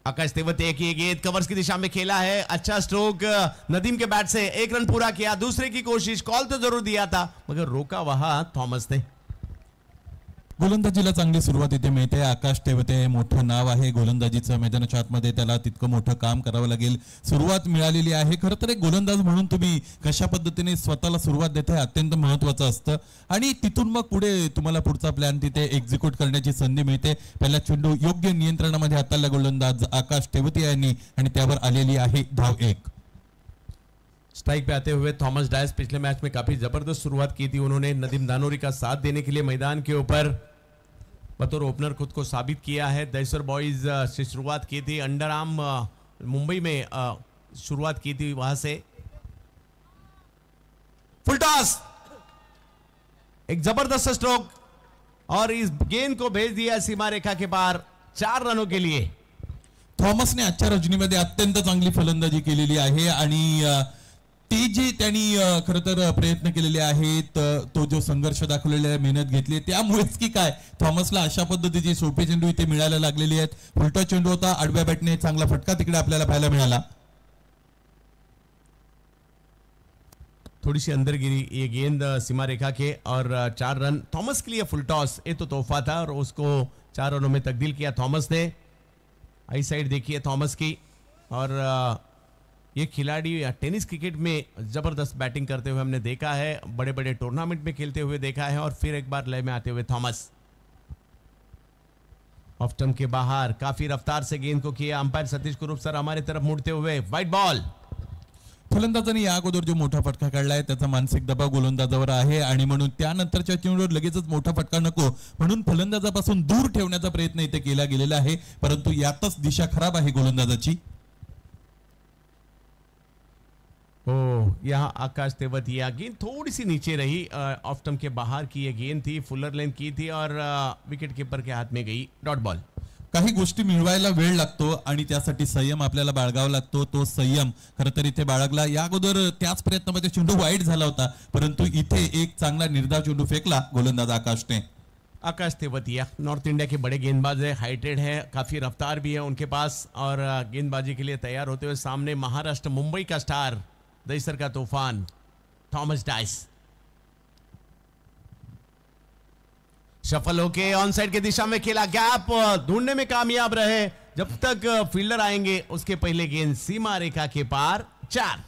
आकाश तेवतिया की गेंद कवर्स की दिशा में खेला है. अच्छा स्ट्रोक नदीम के बैट से, एक रन पूरा किया. दूसरे की कोशिश, कॉल तो जरूर दिया था मगर रोका वहां थॉमस ने. गोलंदाजीला चांगली सुरुवात इथे मिळते. आकाश तेवते मोठं नाव आहे गोलंदाजीचं. मैदानाच्या आतमध्ये त्याला तितकं मोठं काम करावं लागेल. सुरुवात मिळालेली आहे. खरं तर एक गोलंदाज म्हणून तुम्ही कशा पद्धतीने स्वतःला सुरुवात देताय अत्यंत महत्त्वाचं असतं आणि तिथून मग पुढे तुम्हाला पुढचा प्लॅन तिथे एक्झिक्यूट करण्याची संधी मिळते. पहिला चेंडू योग्य नियंत्रणामध्ये हाताळला गोलंदाज आकाश तेवते यांनी आणि त्यावर आलेली आहे धाव 1. स्ट्राइक पे आते हुए थॉमस डायस पिछले मैच में काफी जबरदस्त शुरुआत की थी उन्होंने। नदीम दानोरी का साथ देने के लिए मैदान के ऊपर बतौर ओपनर खुद को साबित किया है। दैसर बॉयज से शुरुआत की थी, अंडर आर्म मुंबई में शुरुआत की थी, वहां से फुल टॉस, एक जबरदस्त स्ट्रोक और इस गेंद को भेज दिया सीमा रेखा के पार 4 रनों के लिए। थॉमसने आजच्या रजनीमध्ये अत्यंत चांगली फलंदाजी केलेली आहे आणि ते जे त्यांनी खरं तर प्रयत्न केलेले आहेत, तो जो संघर्ष दाखवलेला आहे, मेहनत घेतली, त्यामुळेच की काय थॉमसला अशा पद्धतीची सोपे चेंडू इथे मिळायला लागलेली आहेत. उलटा चेंडू होता, आडव्या बॅटने चांगला फटका तिकडे आपल्याला पाहायला मिळाला. थोड़ी सी अंदर गिरी ये गेंद सीमा रेखा के और 4 रन थॉमस के लिए। फुल टॉस ये तो तोहफा था और उसको 4 रनों में तब्दील किया थॉमस ने। आई साइड देखिए थॉमस की, और ये खिलाड़ी टेनिस क्रिकेट में जबरदस्त बैटिंग करते हुए हमने देखा है, बड़े बड़े टूर्नामेंट में खेलते हुए देखा है, और फिर एक बार लय में आते हुए थॉमस ऑफ स्टंप के बाहर काफी रफ्तार से गेंद को किया। अंपायर सतीश कुरूप सर हमारी तरफ मुड़ते हुए वाइड बॉल। फलंदाजांनी या अगोदर जो मोठा फटका काढलाय त्याचा मानसिक दबाव गोलंदाजावर आहे आणि म्हणून त्यानंतरच्या चेंडूवर लगेचच मोठा फटका नको म्हणून फलंदाजापासून दूर ठेवण्याचा प्रयत्न इथे केला गेलेला आहे, परंतु यातच दिशा खराब आहे गोलंदाजाची. यहाँ आकाश तेवतिया गेंद थोड़ी सी नीचे रही, ऑफ स्टंप के बाहर की ये गेंद थी, फुलर लेंथ की थी और विकेट कीपर के हाथ में गई, डॉट बॉल. काही गोष्टी मिळवायला वेळ लागतो आणि त्यासाठी संयम आपल्याला बाळगावा लागतो. तो संयम खरं तर इथे बाळगला. या अगोदर त्याच प्रयत्नामध्ये चेंडू वाईड झाला होता, परंतु इथे एक चांगला निर्धाव चेंडू फेकला गोलंदाज आकाशने. आकाश तेवतिया नॉर्थ इंडिया के बड़े गेंदबाज है, हाइटेड है, काफी रफ्तार भी है उनके पास, और गेंदबाजी के लिए तैयार होते हुए सामने महाराष्ट्र मुंबई का स्टार, दैसर का तूफान थॉमस डाइस. शफल होके ऑन साइड की दिशा में खेला, गैप ढूंढने में कामयाब रहे. जब तक फील्डर आएंगे उसके पहले गेंद सीमा रेखा के पार, 4.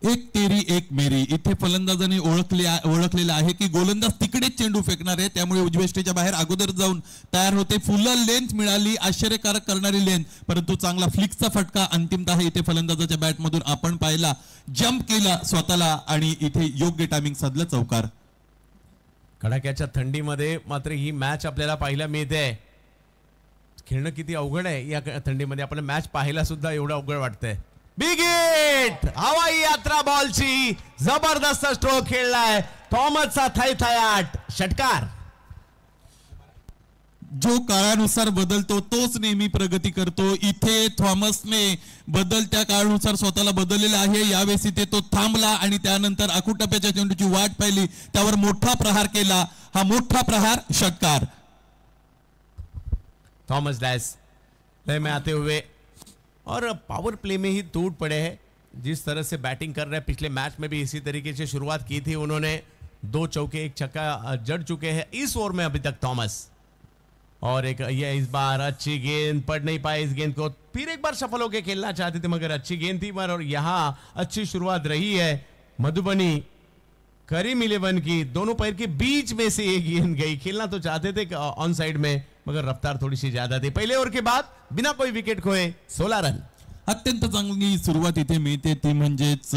एक तेरी एक मेरी. इथे फलंदाजांनी ओळखलेलं आहे की गोलंदाज तिकडेच चेंडू फेकणार आहे, त्यामुळे उजवेष्टेच्या बाहेर अगोदर जाऊन तयार होते. फुल लेंथ मिळाली, आश्चर्यकारक करणारी लेंथ, परंतु चांगला फ्लिक्सचा फटका अंतिमतः इथे फलंदाजाच्या बॅटमधून आपण पाहिला. जंप केला स्वतःला आणि इथे योग्य टायमिंग साधलं, चौकार. कडाक्याच्या थंडीमध्ये मात्र ही मॅच आपल्याला पाहायला मिळते. खेळणं किती अवघड आहे या थंडीमध्ये, आपण मॅच पाहायला सुद्धा एवढं अवघड वाटतंय. बिग हिट, हवाई यात्रा बॉलची जबरदस्त स्ट्रोक खेळलाय थॉमसचा थैथयाट षटकार. जो काळानुसार बदलतो तोच नेहमी प्रगती करतो. इथे थॉमसने बदलत्या काळानुसार स्वतःला बदललेला आहे. यावेळी इथे तो थांबला आणि त्यानंतर आखूटप्प्याच्या चेंडूची वाट पाहिली, त्यावर मोठा प्रहार केला. हा मोठा प्रहार षटकार. थॉमस डाइस लय में आते हुए और पावर प्ले में ही टूट पड़े हैं. जिस तरह से बैटिंग कर रहे हैं, पिछले मैच में भी इसी तरीके से शुरुआत की थी उन्होंने. 2 चौके 1 छक्का जड़ चुके हैं इस ओवर में अभी तक थॉमस. और एक ये इस बार अच्छी गेंद, पढ़ नहीं पाए इस गेंद को, फिर एक बार सफल होकर खेलना चाहते थे मगर अच्छी गेंद थी पर, और यहाँ अच्छी शुरुआत रही है मधुबनी करीम 11 की. दोनों पैर के बीच में से ये गेंद गई. खेलना तो चाहते थे ऑन साइड में मगर रफ्तार थोड़ी सी ज्यादा थी. पहले ओवर के बाद बिना कोई विकेट खोए 16 रन. अत्यंत चांगली सुरुवात इथे मिळते, ती म्हणजेच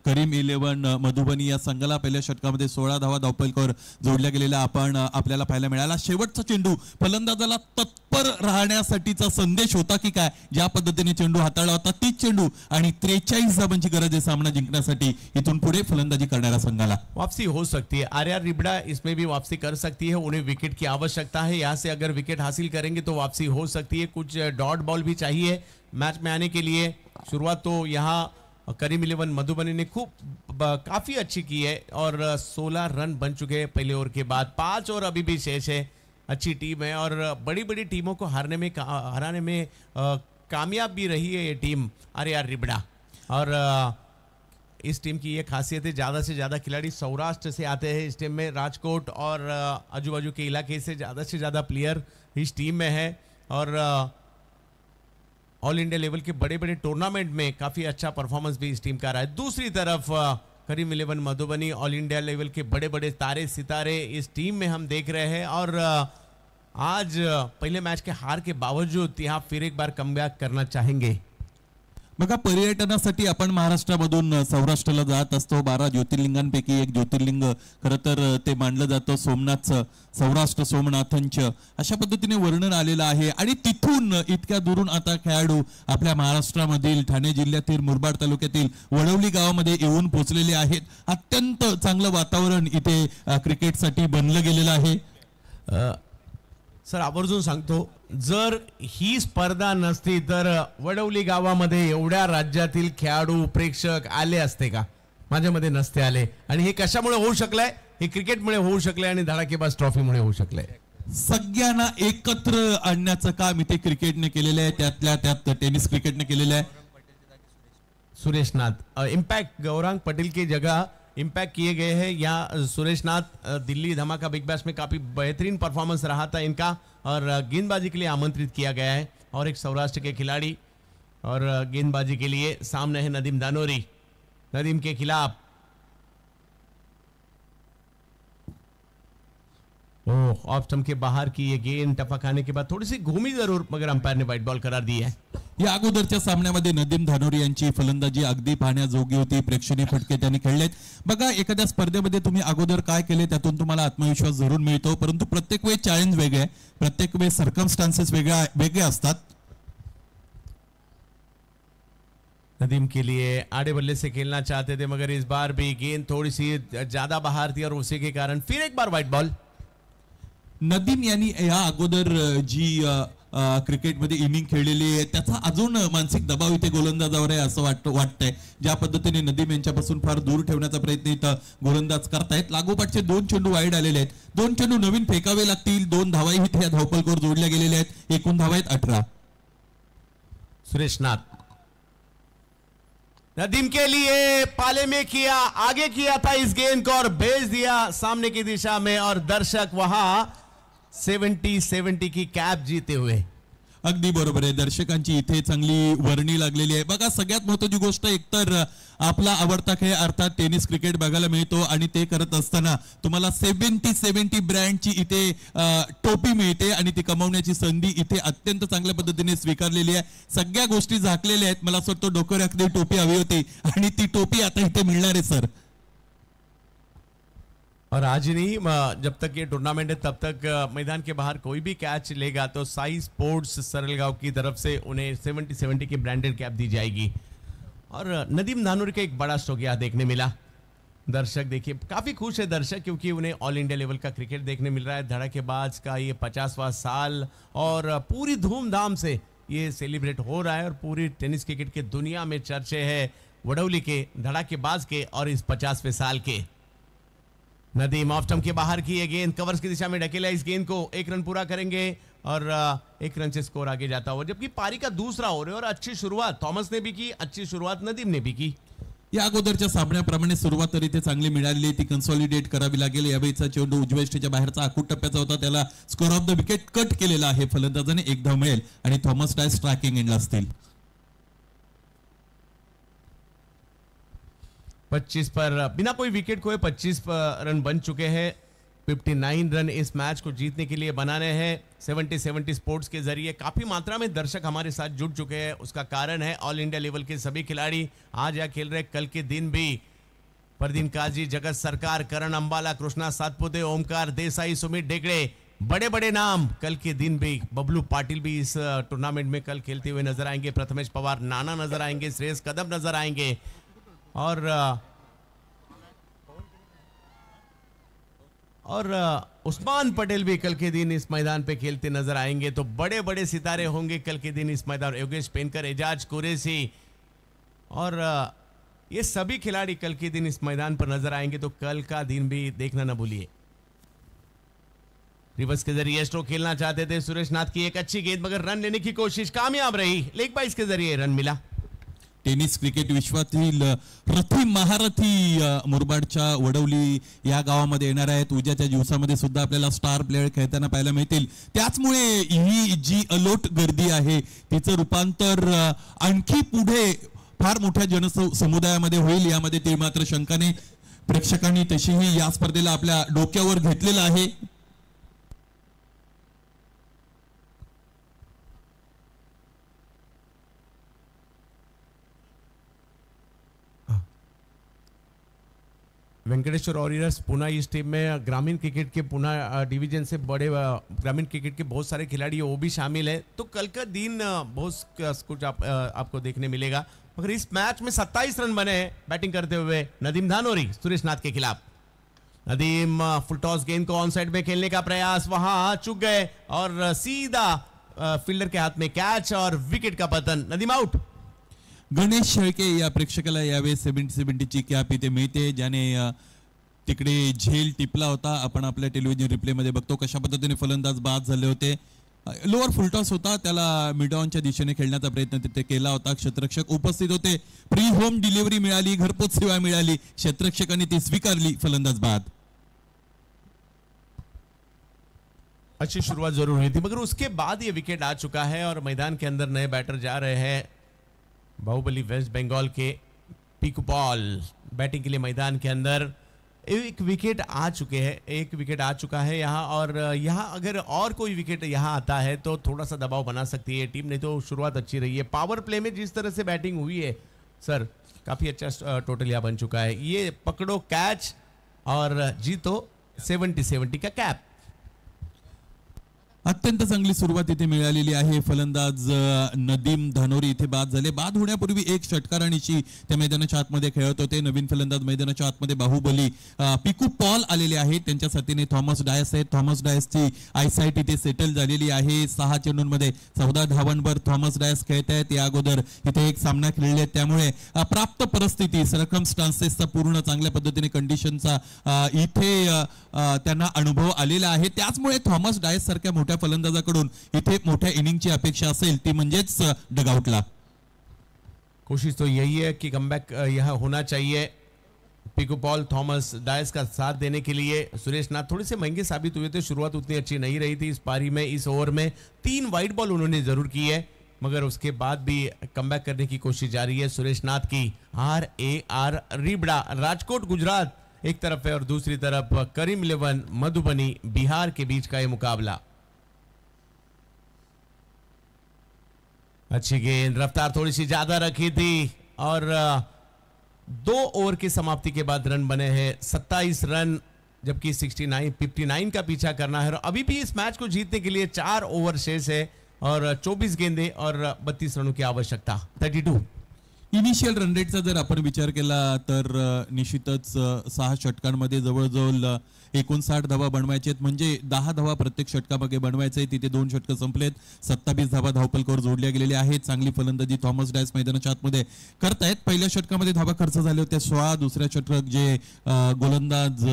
करीम 11 मधुबनी या संघाला पहिल्या षटकामध्ये 16 धावा धावपलकावर जोडल्या गेलेल्या आपल्याला पाहायला मिळाला. शेवटचा चेंडू फलंदाजाला तत्पर राहण्यासाठीचा संदेश होता की काय, ज्या पद्धतीने चेंडू हाताळला होता तीच चेंडू, आणि 43 धावांची गरज आहे सामना जिंकण्यासाठी इथून पुढे फलंदाजी करणाऱ्या संघाला. वापसी हो सकती है, आर्या रिबड़ा इसमें भी वापसी कर सकती है. उन्हें विकेट की आवश्यकता है, यहाँ से अगर विकेट हासिल करेंगे तो वापसी हो सकती है. कुछ डॉट बॉल भी चाहिए मैच में आने के लिए. शुरुआत तो यहाँ करीम 11 मधुबनी ने काफी अच्छी की है और 16 रन बन चुके हैं पहले ओवर के बाद. 5 ओवर अभी भी शेष है. अच्छी टीम है और बड़ी बड़ी टीमों को हराने में कामयाब भी रही है ये टीम आर्या रिबड़ा. और इस टीम की ये खासियत है, ज़्यादा से ज़्यादा खिलाड़ी सौराष्ट्र से आते हैं इस टीम में. राजकोट और आजू बाजू के इलाके से ज़्यादा प्लेयर इस टीम में है और ऑल इंडिया लेवल के बड़े बड़े टूर्नामेंट में काफ़ी अच्छा परफॉर्मेंस भी इस टीम का रहा है. दूसरी तरफ करीम 11 मधुबनी ऑल इंडिया लेवल के बड़े बड़े तारे सितारे इस टीम में हम देख रहे हैं. और आज पहले मैच के हार के बावजूद यहाँ फिर एक बार कमबैक करना चाहेंगे. बघा, पर्यटनासाठी आपण महाराष्ट्रामधून सौराष्ट्राला जात असतो. 12 ज्योतिर्लिंगांपैकी एक ज्योतिर्लिंग खरं तर ते मानलं जातं सोमनाथचं, सौराष्ट्र सोमनाथांच अशा पद्धतीने वर्णन आलेलं आहे. आणि तिथून इतक्या दुरून आता खेळाडू आपल्या महाराष्ट्रामधील ठाणे जिल्ह्यातील मुरबाड तालुक्यातील वडवली गावामध्ये येऊन पोहोचलेले आहेत. अत्यंत चांगलं वातावरण इथे क्रिकेटसाठी बनलं गेलेलं आहे. सर आवर्जून सांगतो, जर ही स्पर्धा नसती तर वडवली गावामध्ये एवढ्या राज्यातील खेळाडू प्रेक्षक आले असते का? माझ्या मध्ये नसते आले. आणि हे कशामुळे होऊ शकलंय? हे क्रिकेटमुळे होऊ शकलंय आणि धडाकेबाज ट्रॉफीमुळे होऊ शकलंय. सगळ्यांना एकत्र आणण्याचं काम इथे क्रिकेटने केलेलं आहे, त्यातल्या त्यात टेनिस क्रिकेटने केलेलं आहे. सुरेश नाथ, इम्पैक्ट गौरांग पटेल की जगह इम्पैक्ट किए गए हैं. यहाँ सुरेश नाथ दिल्ली धमाका बिग बैश में काफी बेहतरीन परफॉर्मेंस रहा था इनका और गेंदबाजी के लिए आमंत्रित किया गया है. और एक सौराष्ट्र के खिलाड़ी और गेंदबाजी के लिए सामने है नदीम धानोरी. नदीम के खिलाफ ऑफ स्टंप के बाहर की ये गेंद टपक आने के बाद थोड़ी सी घूमी जरूर, मगर अंपायर ने व्हाइट बॉल करार दी है. या अगोदरच्या सामन्यामध्ये नदीम धानोरी यांची फलंदाजी अगदी पाहण्याजोगी होती. प्रेक्षणीय फटके त्यांनी खेळलेत. बघा, एखाद्या स्पर्धेमध्ये तुम्ही अगोदर काय केले त्यातून तुम्हाला आत्मविश्वास जरूर मिळतो, परंतु प्रत्येक वेळी चॅलेंज वेगळे आहे, प्रत्येक वेळी सर्कमस्टान्सेस वेगळे असतात. नदीम के लिए आड़े बल्ले से खेलना चाहते थे, मगर इस बार भी गेंद थोड़ी सी ज्यादा बाहर थी और उसी के कारण फिर एक बार व्हाइट बॉल. नदीम यांनी या अगोदर जी क्रिकेटमध्ये इनिंग खेळलेली आहे त्याचा अजून मानसिक दबाव इथे गोलंदाजावर आहे असं वाटतंय. ज्या पद्धतीने नदीम यांच्यापासून फार दूर ठेवण्याचा प्रयत्न इथं गोलंदाज करतायत. लागोपाठचे 2 चेंडू वाईड आलेले आहेत. 2 चेंडू नवीन फेकावे लागतील. 2 धावाही इथे या धावपलकावर जोडल्या गेलेल्या आहेत. एकूण धावा आहेत 18. सुरेश नाथ नदीम के लिए पाले में किया, आगे किया था इस गेंद को और भेज दिया सामने की दिशा में और दर्शक वहां 70-70 की कैप जीते हुए. अगदी बरोबर आहे. दर्शकांची इथे चांगली वर्णी लागलेली आहे. बघा, सगळ्यात महत्त्वाची गोष्ट एकतर आपला आवडता खेळ अर्थात टेनिस क्रिकेट बघायला मिळतो आणि ते करत असताना तुम्हाला 70 ब्रँडची इथे टोपी मिळते आणि ती कमवण्याची संधी इथे अत्यंत चांगल्या पद्धतीने स्वीकारलेली आहे. सगळ्या गोष्टी झाकलेल्या आहेत. मला असं वाटतं डोक्यावर एखादी टोपी हवी होती आणि ती टोपी आता इथे मिळणार आहे सर. और आज ही नहीं, जब तक ये टूर्नामेंट है तब तक मैदान के बाहर कोई भी कैच लेगा तो साई स्पोर्ट्स सरलगांव की तरफ से उन्हें 70 की ब्रांडेड कैप दी जाएगी. और नदीम धानोरी का एक बड़ा स्ट्रोक यहाँ देखने मिला. दर्शक देखिए काफी खुश है दर्शक, क्योंकि उन्हें ऑल इंडिया लेवल का क्रिकेट देखने मिल रहा है. धड़ाकेबाज का ये 50वां साल और पूरी धूमधाम से ये सेलिब्रेट हो रहा है और पूरी टेनिस क्रिकेट की दुनिया में चर्चे है वडौली के धड़ाकेबाज के और इस 50वें साल के. नदीम ऑफ स्टंप के बाहर की ये गेंद कवर्स की दिशा में ढकेला. इस गेंद को 1 रन पूरा करेंगे और 1 रन से स्कोर आगे जाता हुआ, जबकि पारी का दूसरा ओवर है और अच्छी शुरुआत थॉमस ने भी की, अच्छी शुरुआत नदीम ने भी की. या अगोदरच्या सामन्याप्रमाणे सुरुवात तर इथे चांगली मिळालेली, ती कन्सॉलिडेट करावी लागेल. यावेळीचा चेंडू उजव्या यष्टीच्या बाहेरचा आखूट टप्प्याचा होता, त्याला score of the wicket cut केलेला आहे. फलंदाजाने 1 धाव मिळेल आणि थॉमस डाय स्ट्रायकिंग एंडला असतील. 25 पर बिना कोई विकेट खोए 25 रन बन चुके हैं. 59 रन इस मैच को जीतने के लिए बनाने हैं. 70 स्पोर्ट्स के जरिए काफी मात्रा में दर्शक हमारे साथ जुड़ चुके हैं. उसका कारण है ऑल इंडिया लेवल के सभी खिलाड़ी आज यहाँ खेल रहे. कल के दिन भी परदीन काजी, जगत सरकार, करण अंबाला, कृष्णा सातपुते, ओमकार देसाई, सुमित डेगड़े, बड़े बड़े नाम कल के दिन भी. बबलू पाटिल भी इस टूर्नामेंट में कल खेलते हुए नजर आएंगे. प्रथमेश पवार, नाना नजर आएंगे, श्रेयस कदम नजर आएंगे और उस्मान पटेल भी कल के दिन इस मैदान पे खेलते नजर आएंगे. तो बड़े बड़े सितारे होंगे कल के दिन इस मैदान. योगेश पेनकर, एजाज कुरैशी और ये सभी खिलाड़ी कल के दिन इस मैदान पर नजर आएंगे. तो कल का दिन भी देखना न भूलिए. रिवर्स के जरिए स्ट्रोक खेलना चाहते थे सुरेश नाथ की एक अच्छी गेंद, मगर रन लेने की कोशिश कामयाब रही. लेग बाइस के जरिए रन मिला. टेनिस क्रिकेट विश्वातील रथी महारथी मुरबाडच्या वडवली या गावामध्ये येणार आहेत. उद्याच्या दिवसामध्ये सुद्धा आपल्याला स्टार प्लेयर खेळताना पाहायला मिळतील. त्याचमुळे ही जी अलोट गर्दी आहे तिचं रूपांतर आणखी पुढे फार मोठ्या जनसमुदायामध्ये होईल यामध्ये ती मात्र शंकाने. प्रेक्षकांनी तशीही या स्पर्धेला आपल्या डोक्यावर घेतलेलं आहे. वेंकटेश्वर वॉरियर्स पुणे इस टीम में ग्रामीण क्रिकेट के पुणे डिवीजन से बड़े ग्रामीण क्रिकेट के बहुत सारे खिलाड़ी वो भी शामिल है। तो कल का दिन बहुत कुछ आपको देखने मिलेगा। मगर इस मैच में 27 रन बने हैं बैटिंग करते हुए नदीम धानोरी सुरेश नाथ के खिलाफ। नदीम फुल टॉस गेंद को ऑन साइड में खेलने का प्रयास, वहां चूक गए और सीधा फील्डर के हाथ में कैच और विकेट का पतन। नदीम आउट। गणेश शेळके या प्रेक्षकाला यावेळेस 70-70ची कॅप इथे मिळते, ज्याने तिकडे झेल टिपला होता. आपण आपल्या टेलिव्हिजन रिप्ले मध्ये बघतो कशा पद्धतीने फलंदाज बाद झाले होते. लोअर फुलटॉस होता, त्याला मिड ऑनच्या दिशेने खेळण्याचा प्रयत्न तिथे केला होता. क्षेत्ररक्षक उपस्थित होते. प्री होम डिलिव्हरी मिळाली, घरपोच सेवा मिळाली, क्षेत्ररक्षकांनी ती स्वीकारली. फलंदाज बाद. अच्छी शुरुआत जरूर हुई थी, मगर उसके बाद ये विकेट आ चुका है और मैदान के अंदर नए बैटर जा रहे हैं। बाहुबली वेस्ट बंगाल के पीकू पॉल बैटिंग के लिए मैदान के अंदर। एक विकेट आ चुके हैं, एक विकेट आ चुका है यहाँ, और यहाँ अगर और कोई विकेट यहाँ आता है तो थोड़ा सा दबाव बना सकती है टीम। नहीं तो शुरुआत अच्छी रही है। पावर प्ले में जिस तरह से बैटिंग हुई है सर, काफी अच्छा टोटल यहाँ बन चुका है। ये पकड़ो कैच और जीतो 70-70 का कैप। अत्यंत चांगली सुरुवात इथे मिळालेली आहे. फलंदाज नदीम धानोरी इथे बाद झाले. बाद होण्यापूर्वी एक षटकार आणि त्या मैदानाच्या आतमध्ये खेळत होते. नवीन फलंदाज मैदानाच्या आतमध्ये बाहुबली पिकू पॉल आलेले आहेत. त्यांच्या साथीने थॉमस डायस आहेत. थॉमस डायसची आयसाईट इथे सेटल झालेली आहे. 6 चेंडूंमध्ये 14 धावांवर थॉमस डायस खेळत आहेत. या अगोदर इथे एक सामना खेळले आहेत. त्यामुळे प्राप्त परिस्थिती सर्कमस्टान्सेसचा पूर्ण चांगल्या पद्धतीने कंडिशनचा इथे त्यांना अनुभव आलेला आहे. त्याचमुळे थॉमस डायस सारख्या मोठ्या फलंदाजाकडून इथे मोठ्या इनिंगची अपेक्षा असेल ती म्हणजेच डगआउटला. कोशिश तो यही है कि कमबैक यह होना चाहिए पिकू पॉल थॉमस डायस का साथ देने के लिए। सुरेश नाथ थोड़े से महंगे साबित हुए थे, शुरुआत उतनी अच्छी नहीं रही थी इस पारी में। इस ओवर में 3 वाइड बॉल उन्होंने जरूर की है, मगर उसके बाद भी कमबैक करने की कोशिश जारी है सुरेश नाथ की। RAR रिबड़ा राजकोट गुजरात एक तरफ है और दूसरी तरफ करीम 11 मधुबनी बिहार के बीच का ये मुकाबला। अच्छी गेंद, रफ्तार थोड़ी सी ज्यादा रखी थी और 2 ओवर की समाप्ति के बाद रन बने हैं 27 रन, जबकि 59 का पीछा करना है। और अभी भी इस मैच को जीतने के लिए 4 ओवर शेष है और 24 गेंदे और 32 रनों की आवश्यकता। 32 इनिशियल रन रेटचा जर आपण विचार केला तर निश्चितच 6 षटकांमध्ये जवळजवळ 59 धावा बनवायचे आहेत. म्हणजे 10 धावा प्रत्येक षटकामागे बनवायचे. तिथे 2 षटकं संपलेत. 27 धावा धावफलकावर जोडल्या गेलेल्या आहेत. चांगली फलंदाजी थॉमस डायस मैदानाच्या आतमध्ये करतायत. पहिल्या षटकामध्ये धावा खर्च झाले होते 16. दुसऱ्या षटक जे गोलंदाज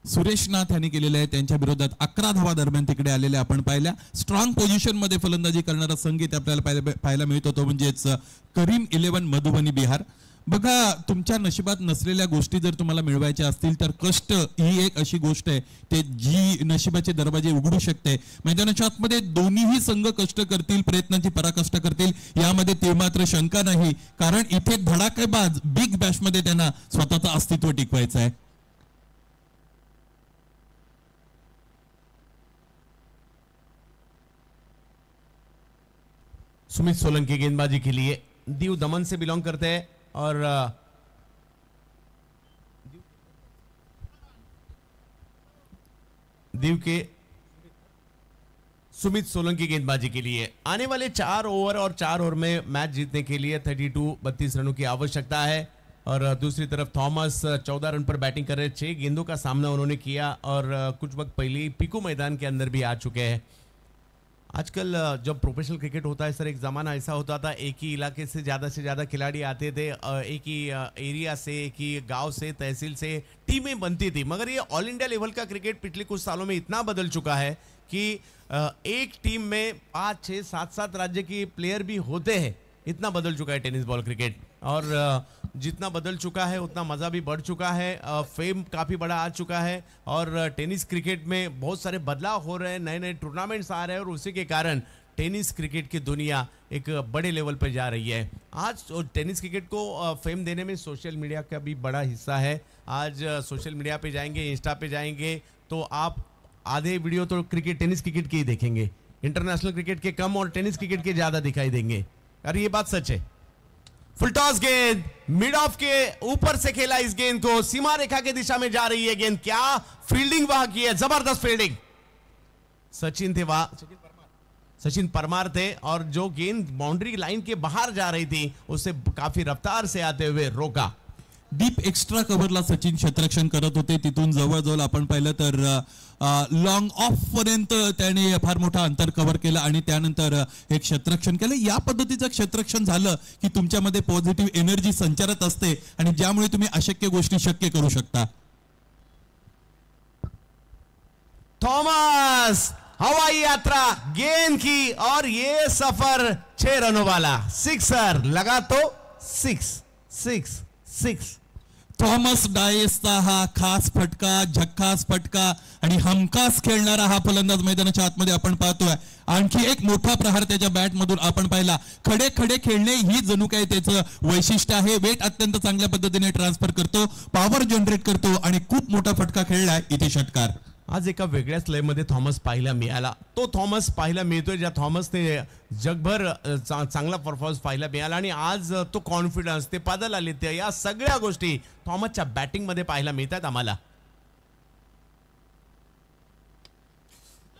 सुरेश नाथ यांनी केलेले आहे त्यांच्या विरोधात 11 धावा दरम्यान तिकडे आलेल्या आपण पाहिल्या. स्ट्रॉंग पोझिशन मध्ये फलंदाजी करणारा संगीत आपल्याला पाहायला मिळत होतो, म्हणजेच करीम 11 मधुबनी बिहार. बघा, तुमच्या नशिबात नसलेल्या गोष्टी जर तुम्हाला मिळवायच्या असतील तर कष्ट ही एक अशी गोष्ट आहे ते जी नशिबाचे दरवाजे उघडू शकते. मैदानाच्या आतमध्ये दोन्हीही संघ कष्ट करतील, प्रयत्नांची पराकाष्ठा करतील, यामध्ये ते मात्र शंका नाही. कारण इथे धडाकेबाज बिग बॅश मध्ये त्यांना स्वतःचं अस्तित्व टिकवायचं आहे. सुमित सोलंकी गेंदबाजी के लिए दीव दमन से बिलोंग करते हैं और दीव के सुमित सोलंकी गेंदबाजी के लिए आने वाले 4 ओवर और 4 ओवर में मैच जीतने के लिए 32 रनों की आवश्यकता है। और दूसरी तरफ थॉमस 14 रन पर बैटिंग कर रहे, 6 गेंदों का सामना उन्होंने किया और कुछ वक्त पहले ही पिकू मैदान के अंदर भी आ चुके हैं। आजकल जब प्रोफेशनल क्रिकेट होता है सर, एक ज़माना ऐसा होता था एक ही इलाके से ज़्यादा खिलाड़ी आते थे, एक ही एरिया से, एक ही गांव से, तहसील से टीमें बनती थी। मगर ये ऑल इंडिया लेवल का क्रिकेट पिछले कुछ सालों में इतना बदल चुका है कि एक टीम में 5, 6, 7 राज्य की प्लेयर भी होते हैं। इतना बदल चुका है टेनिस बॉल क्रिकेट, और जितना बदल चुका है उतना मज़ा भी बढ़ चुका है, फेम काफ़ी बड़ा आ चुका है और टेनिस क्रिकेट में बहुत सारे बदलाव हो रहे हैं, नए नए टूर्नामेंट्स आ रहे हैं और उसी के कारण टेनिस क्रिकेट की दुनिया एक बड़े लेवल पर जा रही है। आज टेनिस क्रिकेट को फेम देने में सोशल मीडिया का भी बड़ा हिस्सा है। आज सोशल मीडिया पे जाएंगे, इंस्टा पे जाएंगे तो आप आधे वीडियो तो टेनिस क्रिकेट के ही देखेंगे, इंटरनेशनल क्रिकेट के कम और टेनिस क्रिकेट के ज़्यादा दिखाई देंगे। अरे ये बात सच है। फुल टॉस गेंद मिड ऑफ के ऊपर से खेला इस गेंद को, सीमा रेखा की दिशा में जा रही है गेंद। क्या फील्डिंग वहां की है, जबरदस्त फील्डिंग। सचिन थे वहां, सचिन परमार थे और जो गेंद बाउंड्री लाइन के बाहर जा रही थी उसे काफी रफ्तार से आते हुए रोका। डीप एक्स्ट्रा कव्हरला सचिन क्षेत्ररक्षण करत होते, तिथून जवळजवळ आपण पाहिलं तर लॉंग ऑफ पर्यंत त्याने फार मोठा अंतर कव्हर केलं आणि त्यानंतर एक क्षेत्ररक्षण केलं। या पद्धतीचं क्षेत्ररक्षण झालं की तुमच्यामध्ये पॉझिटिव्ह एनर्जी संचारत असते आणि ज्यामुळे तुम्ही अशक्य गोष्टी शक्य करू शकता। थॉमस हवाई यात्रा गेंद की और ये सफर 6 रनों वाला, सिक्सर लगा तो 6। थॉमस डायसचा हा खास फटका, झक्कास फटका आणि हमखास खेळणारा हा फलंदाज मैदानाच्या आतमध्ये आपण पाहतोय। आणखी एक मोठा प्रहार त्याच्या बॅट मधून आपण पाहिला। खडे खडे खेळणे ही जणू काही त्याचं वैशिष्ट्य आहे। वेट अत्यंत चांगल्या पद्धतीने ट्रान्सफर करतो, पॉवर जनरेट करतो आणि खूप मोठा फटका खेळलाय इथे षटकार। आज एका वेगळ्याच लयमध्ये थॉमस पाहायला मिळाला, तो थॉमस पाहायला मिळतोय ज्या थॉमसने जगभर चांगला परफॉर्मन्स पाहायला मिळाला आणि आज तो कॉन्फिडन्स, ते पादल आले, ते या सगळ्या गोष्टी थॉमसच्या बॅटिंग मध्ये पाहायला मिळतात आम्हाला।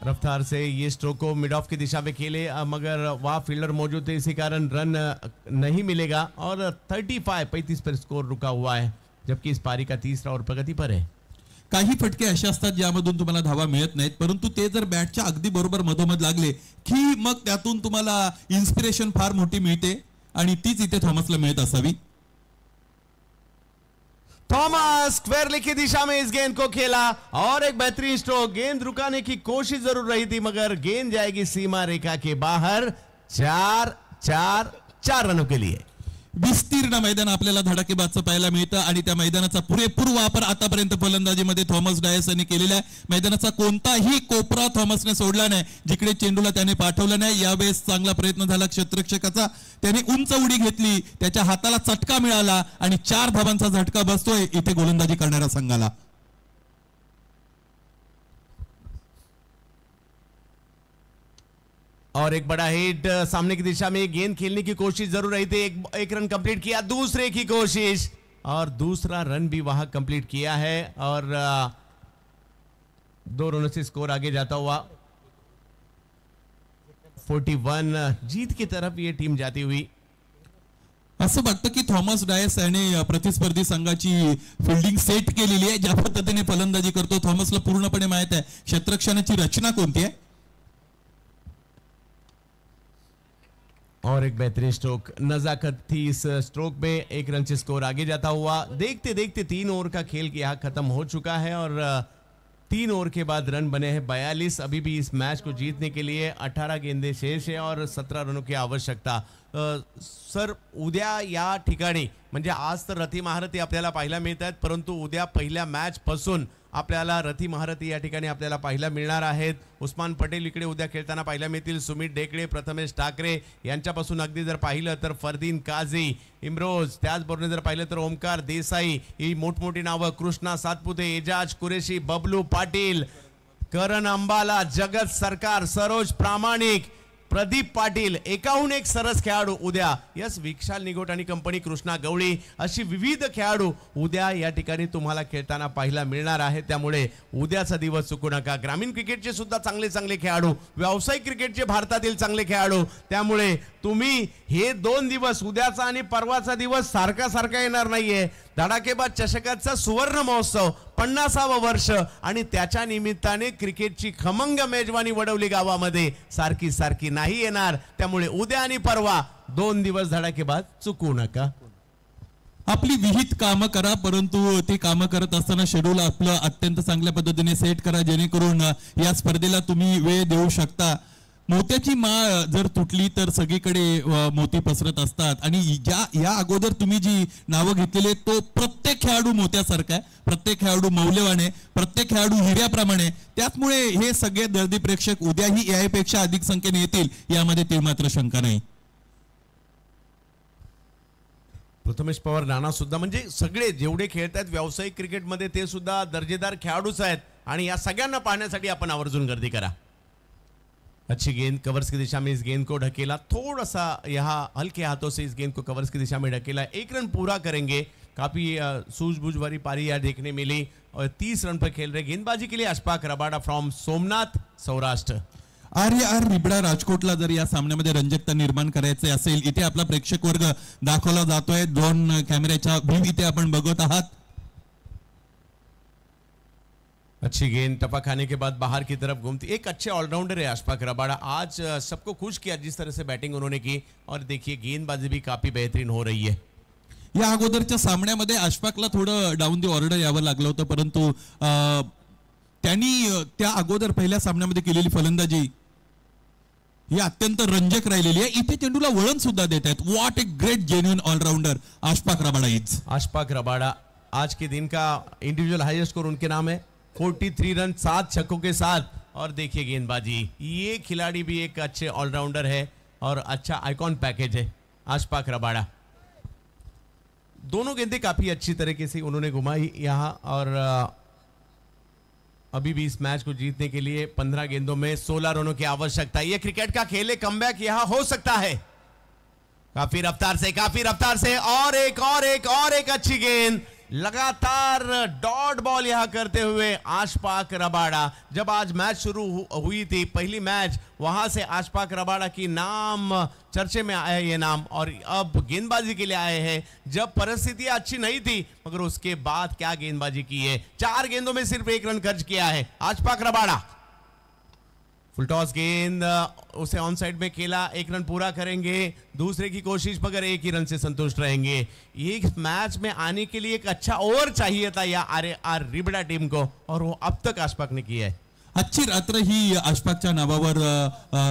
रफ्तार से ये स्ट्रोक को मिड ऑफ की दिशा में खेले, मगर वहां फील्डर मौजूद थे, इसी कारण रन नहीं मिलेगा और 35 पर स्कोर रुका हुआ है, जबकि इस पारी का तीसरा ओवर प्रगति पर है। काही फटके असे असतात ज्यामधून तुम्हाला धावा मिळत नाहीत, परंतु ते जर बॅटच्या अगदी बरोबर मधोमध लागले की मग त्यातून तुम्हाला इन्स्पिरेशन फार मोठी मिळते आणि तीच इथे थॉमसला मिळत असावी। थॉमस स्क्वेयर की दिशा में इस गेंद को खेला और एक बेहतरीन स्ट्रोक, गेंद रुकाने की कोशिश जरूर रही थी मगर गेंद जाएगी सीमा रेखा के बाहर। 4 रनों के लिए विस्तीर्ण मैदान आपल्याला धडाकेबाजचं पाहायला मिळतं आणि त्या मैदानाचा पुरेपूर वापर आतापर्यंत फलंदाजीमध्ये थॉमस डायस यांनी केलेला आहे। मैदानाचा कोणताही कोपरा थॉमसने सोडला नाही, जिकडे चेंडूला त्याने पाठवला नाही। यावेळेस चांगला प्रयत्न झाला क्षेत्ररक्षकाचा, त्याने उंच उडी घेतली, त्याच्या हाताला चटका मिळाला आणि 4 धावांचा झटका बसतोय इथे गोलंदाजी करणाऱ्या संघाला। और एक बड़ा हिट सामने की दिशा में, गेंद खेलने की कोशिश जरूर रही थी, एक रन कंप्लीट किया, दूसरे की कोशिश और दूसरा रन भी वहां कंप्लीट किया है और 2 रनों से स्कोर आगे जाता हुआ 41 जीत की तरफ ये टीम जाती हुई। असं वाटतं की थॉमस डायस याने प्रतिस्पर्धी संघाची फिल्डिंग सेट केलेली आहे, ज्या पद्धतीने फलंदाजी करतो थॉमसला पूर्णपणे माहित आहे क्षेत्ररक्षणाची रचना कोणती आहे। और एक बेहतरीन स्ट्रोक, नजाकत थी इस स्ट्रोक में, 1 रन से स्कोर आगे जाता हुआ। देखते देखते 3 ओवर का खेल यहाँ खत्म हो चुका है और 3 ओवर के बाद रन बने हैं 42। अभी भी इस मैच को जीतने के लिए 18 गेंदे शेष है और 17 रनों की आवश्यकता। सर उद्या या ठिकाणी म्हणजे आज तर रथी महारथी आपल्याला पाहायला मिळत आहेत, परंतु उद्या पहिल्या मॅच पासून आपल्याला रथी महारथी या ठिकाणी आपल्याला पाहायला मिळणार आहेत। उस्मान पटेल इकडे उद्या खेळताना पाहायला मिळतील, सुमित डेकडे, प्रथमेश ठाकरे यांच्यापासून अगदी जर पाहिलं तर फरदीन काझी, इम्रोज, त्याचबरोबर जर पाहिलं तर ओमकार देसाई, ही मोठमोठी नावं, कृष्णा सातपुते, एजाज कुरेशी, बबलू पाटील, करण अंबाला, जगत सरकार, सरोज प्रामाणिक, प्रदीप पाटील, एकाहून एक सरस खेळाडू उद्या, यस विशाल निगोट आणि कंपनी, कृष्णा गवळी, अशी विविध खेळाडू उद्या या ठिकाणी तुम्हाला खेळताना पाहायला मिळणार आहे। त्यामुळे उद्याचा दिवस चुकू नका। ग्रामीण क्रिकेटचे सुद्धा चांगले खेळाडू, व्यावसायिक क्रिकेटचे भारतातील चांगले खेळाडू, त्यामुळे तुम्ही हे 2 दिवस, उद्याचा आणि परवाचा दिवस सारखा येणार नाहीये। धडाकेबाज चषकाचा सुवर्ण महोत्सव 50वे वर्ष आणि त्याच्या निमित्ताने क्रिकेटची खमंग मेजवानी वडवली गावामध्ये सारखी नाही येणार, त्यामुळे उद्या आणि परवा 2 दिवस धडाकेबाज चुकू नका। आपली विहित कामं करा, परंतु ती कामं करत असताना शेड्यूल आपलं अत्यंत चांगल्या पद्धतीने सेट करा, जेणेकरून या स्पर्धेला तुम्ही वेळ देऊ शकता। मोत्याची माळ जर तुटली तर सगळीकडे मोती पसरत असतात आणि या अगोदर तुम्ही जी नावं घेतलेली तो प्रत्येक खेळाडू मोत्यासारखा आहे, प्रत्येक खेळाडू मौल्यवान आहे, प्रत्येक खेळाडू हिऱ्याप्रमाणे। त्यामुळे हे सगळे दर्दी प्रेक्षक उद्याही यापेक्षा अधिक संख्येने येतील, यामध्ये ती मात्र शंका नाही। प्रथमेश पवार, नाना सुद्धा, म्हणजे सगळे जेवढे खेळतात व्यावसायिक क्रिकेटमध्ये ते सुद्धा दर्जेदार खेळाडूच आहेत आणि या सगळ्यांना पाहण्यासाठी आपण आवर्जून गर्दी करा। अच्छी गेंद, कवर्स की दिशा में इस गेंद को ढकेला, थोड़ा सा यहाँ हल्के हाथों से इस गेंद को कवर्स की दिशा में ढकेला। 1 रन पूरा करेंगे। काफी सूझबूझ वाली पारी यहाँ देखने मिली और 30 रन पर खेल रहे गेंदबाजी के लिए अशफाक रबाडा फ्रॉम सोमनाथ, सौराष्ट्र। आर रिबडा राजकोटला जर या सामन्यामध्ये रंजकता निर्माण करायचे असेल, इथे आपला प्रेक्षक वर्ग दाखवला जातोय 2 कॅमेऱ्याच्या व्ह्यू इथे आपण बघत आहात। अच्छी गेंद टपा खाने के बाद बाहर की तरफ घूमती, एक अच्छे ऑलराउंडर है अशफाक रबाडा। आज सबको खुश किया जिस तरह से बैटिंग उन्होंने की और देखिए गेंदबाजी भी काफी बेहतरीन हो रही है। या अगोदरच्या सामन्यामध्ये अशफाकला थोडं डाऊन दी ऑर्डर यावं लागलं होतं, परंतु त्यांनी त्या अगोदर पहिल्या सामन्यामध्ये केलेली फलंदाजी ही अत्यंत रंजक राहिलेली आहे। इथे चेंडूला वळण सुद्धा देत आहेत। What a great genuine allrounder Ashfaq Rabada is. Ashfaq Rabada आज के दिन का इंडिविजुअल हाईएस्ट स्कोर उनके नाम है, 43 रन 7 छक्कों के साथ। और देखिए गेंदबाजी, ये खिलाड़ी भी एक अच्छे ऑलराउंडर है और अच्छा आइकॉन पैकेज है अशफाक रबाडा। दोनों गेंदें काफी अच्छी तरीके से उन्होंने घुमाई यहाँ और अभी भी इस मैच को जीतने के लिए 15 गेंदों में 16 रनों की आवश्यकता है। ये क्रिकेट का खेल है, कमबैक यहाँ हो सकता है। काफी रफ्तार से और एक अच्छी गेंद, लगातार डॉट बॉल यहां करते हुए अशफाक रबाडा। जब आज मैच शुरू हुई थी पहली मैच, वहां से अशफाक रबाडा की नाम चर्चे में आया ये नाम, और अब गेंदबाजी के लिए आए हैं जब परिस्थितियां अच्छी नहीं थी, मगर उसके बाद क्या गेंदबाजी की है। 4 गेंदों में सिर्फ 1 रन खर्च किया है अशफाक रबाडा। फुल टॉस गेंद उसे ऑन साइड में खेला, 1 रन पूरा करेंगे, दूसरे की कोशिश मगर 1 ही रन से संतुष्ट रहेंगे। ये मैच में आने के लिए एक अच्छा ओवर चाहिए था या आर रिबडा टीम को, और वो अब तक अशफाक ने किया है। आजची रात्र ही अशफाकच्या नावावर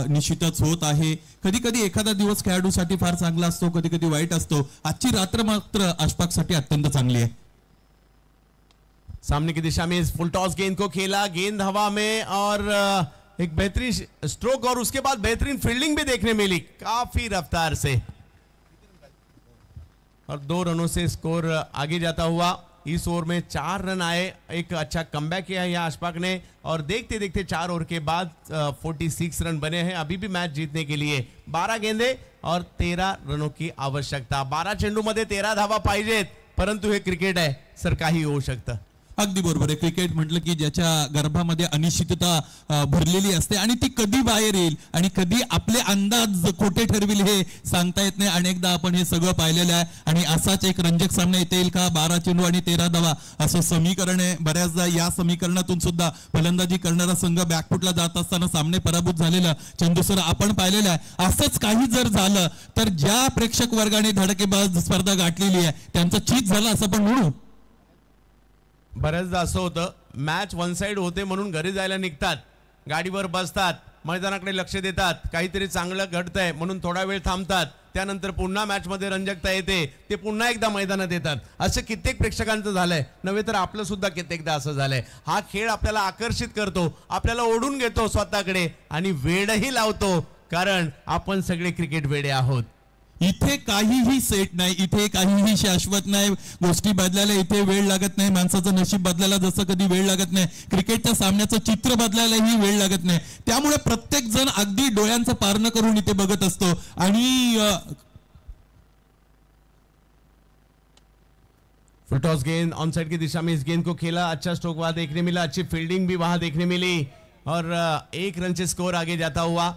निश्चितच होत आहे। कधी कधी एखादा दिवस खेळाडूसाठी फार चांगला असतो, कधी कधी वाईट असतो। आजची रात्र मात्र अशफाकसाठी अत्यंत चांगली आहे। सामने की दिशा में इस फुल टॉस गेंद को खेला, गेंद हवा में और एक बेहतरीन स्ट्रोक और उसके बाद बेहतरीन फील्डिंग भी देखने मिली काफी रफ्तार से, और 2 रनों से स्कोर आगे जाता हुआ। इस ओवर में 4 रन आए, एक अच्छा कमबैक किया है अशफाक ने, और देखते देखते 4 ओवर के बाद 46 रन बने हैं। अभी भी मैच जीतने के लिए 12 गेंदे और 13 रनों की आवश्यकता। 12 चेंडूमध्ये 13 धावा पाहिजेत, परंतु हे क्रिकेट आहे सर, काही होऊ शकतं। अगदी बरोबर आहे। क्रिकेट म्हटलं की ज्याच्या गर्भामध्ये अनिश्चितता भरलेली असते आणि ती कधी बाहेर येईल आणि कधी आपले अंदाज खोटे ठरविल हे सांगता येत नाही। अनेकदा आपण हे सगळं पाहिलेलं आहे आणि असाच एक रंजक सामना येता येईल का? 12 चेंडू आणि 13 धावा असं समीकरण आहे। बऱ्याचदा या समीकरणातून सुद्धा फलंदाजी करणारा संघ बॅकफुटला जात असताना सामने पराभूत झालेला चंदू सर आपण पाहिलेलं आहे। असंच काही जर झालं तर ज्या प्रेक्षक वर्गाने धडकेबाज स्पर्धा गाठलेली आहे त्यांचं चीज झालं असं पण म्हणू। बऱ्याचदा असं होतं, मॅच वन साइड होते म्हणून घरी जायला निघतात, गाडीवर बसतात, मैदानाकडे लक्ष देतात, काहीतरी चांगलं घडतंय म्हणून थोडा वेळ थांबतात, त्यानंतर पुन्हा मॅच मध्ये रंजकता येते, ते पुन्हा एकदा मैदानात येतात। असं कित्येक प्रेक्षकांचं झालंय, नव्हे तर आपलं सुद्धा कित्येकदा असं झालंय। हा खेळ आपल्याला आकर्षित करतो, आपल्याला ओढून घेतो स्वतःकडे आणि वेडही लावतो, कारण आपण सगळे क्रिकेट वेडे आहोत। इथे काहीही सेट नाही, इथे काहीही शाश्वत नाही, गोष्टी बदलायला इथे वेळ लागत नाही, माणसाचं नशीब बदलायला जसं कधी वेळ लागत नाही, क्रिकेटच्या सामन्याचं चित्र बदलायलाही वेळ लागत नाही। त्यामुळे प्रत्येक जण अगदी डोळ्यांचं पारणं करून इथे बघत असतो आणि फुल टॉस गेंद ऑन साइड की दिशा में इस गेंद को खेला, अच्छा स्ट्रोक वहां देखने मिला, अच्छी फील्डिंग भी वहां देखने मिली और 1 रन से स्कोर आगे जाता हुआ।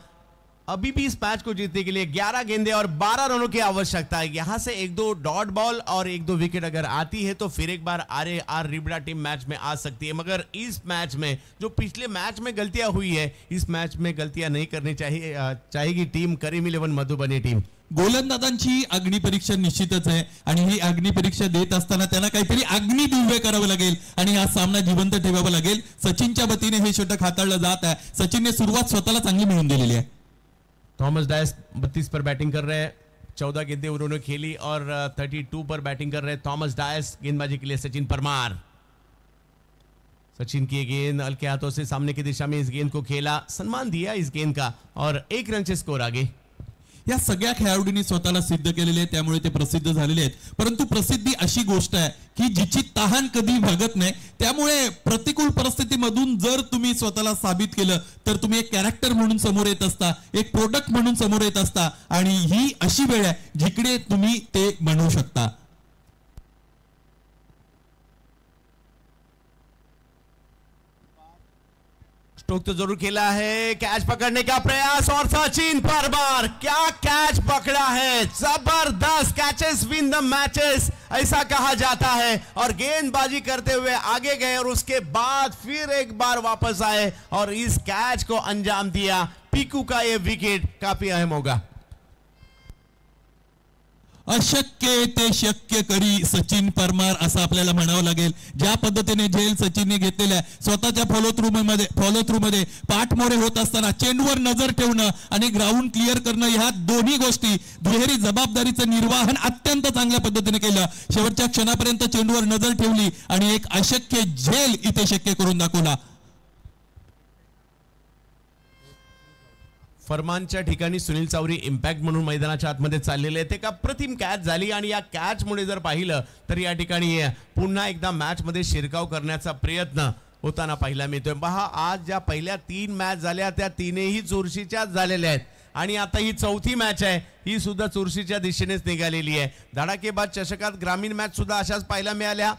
अभी भी इस मैच को जीतने के लिए 11 गेंदे और 12 रनों की आवश्यकता है। यहां से 1-2 डॉट बॉल और 1-2 विकेट अगर आती है तो फिर एक बार आर रिबडा टीम मैच में आ सकती है, मगर इस मैच में जो पिछले मैच में गलतियां हुई है, इस मैच में गलतियां नहीं करनी चाहेगी टीम करीम 11 मधुबनी टीम। गोलंदाजांची अग्निपरीक्षा निश्चितच आहे आणि ही अग्निपरीक्षा देत असताना त्यांना काहीतरी अग्निदिव्य करावं लागेल आणि हा सामना जिवंत ठेवावा लागेल। सचिनच्या वतीने हे षटक हाताळलं जात आहे। सचिनने सुरुवात स्वतःला चांगली मिळवून दिलेली आहे। थॉमस डायस 32 पर बैटिंग कर रहे हैं, 14 गेंदें उन्होंने खेली और 32 पर बैटिंग कर रहे हैं थॉमस डायस। गेंदबाजी के लिए सचिन परमार, सचिन की गेंद हल्के हाथों से सामने की दिशा में इस गेंद को खेला, सम्मान दिया इस गेंद का और 1 रन से स्कोर आगे। या सगळ्या खेळाडूंनी स्वतःला सिद्ध केलेले आहे, त्यामुळे ते प्रसिद्ध झालेले आहेत. परंतु प्रसिद्धी अशी गोष्ट आहे की जिची तहान कधी भागत नाही. त्यामुळे प्रतिकूल परिस्थितीमधून जर तुम्ही स्वतःला साबित केलं तर तुम्ही एक कॅरेक्टर म्हणून समोर येत असता, एक प्रोडक्ट म्हणून समोर येत असता, आणि ही अशी वेळ आहे जिकडे तुम्ही ते बनवू शकता. स्ट्रोक तो जरूर खेला है, कैच पकड़ने का प्रयास और सचिन परमार क्या कैच पकड़ा है. जबरदस्त कैचेस विन द मैचेस ऐसा कहा जाता है. और गेंदबाजी करते हुए आगे गए और उसके बाद फिर एक बार वापस आए और इस कैच को अंजाम दिया. पीकू का ये विकेट काफी अहम होगा. अशक्य ते शक्य करी सचिन परमार असं आपल्याला म्हणावं लागेल. ज्या पद्धतीने झेल सचिनने घेतलेल्या स्वतःच्या फॉलो थ्रू मध्ये पाठमोरे होत असताना चेंडूवर नजर ठेवणं आणि ग्राउंड क्लिअर करणं, ह्या दोन्ही गोष्टी दुहेरी जबाबदारीचं निर्वाहन अत्यंत चांगल्या पद्धतीने केलं. शेवटच्या क्षणापर्यंत चेंडूवर नजर ठेवली आणि एक अशक्य झेल इथे शक्य करून दाखवला. फरमानच्या ठिकाणी सुनील चावरी इम्पॅक्ट म्हणून मैदानाच्या आतमध्ये चाललेले आहेत. एक अप्रतिम कॅच झाली आणि या कॅच मुळे जर पाहिलं तर या ठिकाणी पुन्हा एकदा मॅच मध्ये शिरकाव करण्याचा प्रयत्न होताना पाहायला मिळतोय. पहा, आज ज्या पहिल्या 3 मॅच झाल्या त्या तीनही चुरशीच्याच झालेल्या आहेत आणि आता ही चौथी मॅच आहे, ही सुद्धा चुरशीच्या दिशेनेच निघालेली आहे. धडाकेबाज चषकात ग्रामीण मॅच सुद्धा अशाच पाहायला मिळाल्या,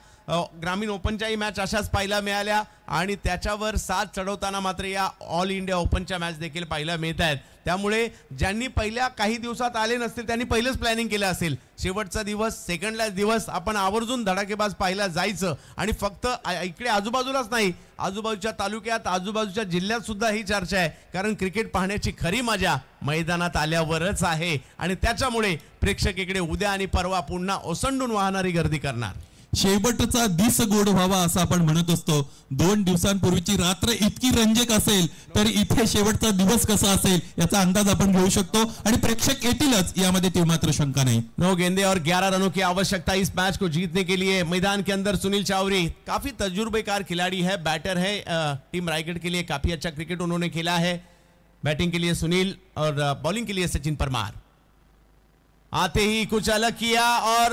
ग्रामीण ओपनच्याही मॅच अशाच पाहायला मिळाल्या आणि त्याच्यावर साथ चढवताना मात्र या ऑल इंडिया ओपनच्या मॅच देखील पाहायला मिळत आहेत. त्यामुळे ज्यांनी पहिल्या काही दिवसात आले नसतील त्यांनी पहिलेच प्लॅनिंग केलं असेल, शेवटचा दिवस सेकंड दिवस आपण आवर्जून धडाकेबाज पाहायला जायचं आणि फक्त इकडे आजूबाजूलाच नाही, आजूबाजूच्या तालुक्यात आजूबाजूच्या जिल्ह्यात सुद्धा ही चर्चा आहे. कारण क्रिकेट पाहण्याची खरी मजा मैदानात आल्यावरच आहे आणि त्याच्यामुळे प्रेक्षक इकडे उद्या आणि परवा पुन्हा ओसंडून वाहणारी गर्दी करणार. शेवटचा दिस गोड व्हावा असं आपण म्हणत असतो. 2 दिवसांपूर्वीची रात्र इतकी रंजक असेल तर इथे शेवटचा दिवस कसा असेल याचा अंदाज आपण घेऊ शकतो आणि प्रेक्षक येतीलच यामध्ये ते मात्र शंका नाही. 9 गेंदे और 11 रनों की आवश्यकता इस मैच को जीतने के लिए. मैदान के अंदर सुनील चावरी काफी तजुर्बेकार खिलाड़ी है, बैटर है, टीम रायगढ़ के लिए काफी अच्छा क्रिकेट उन्होंने खेला है. बैटिंग के लिए सुनील और बॉलिंग के लिए सचिन परमार. आते ही कुछ अलग किया और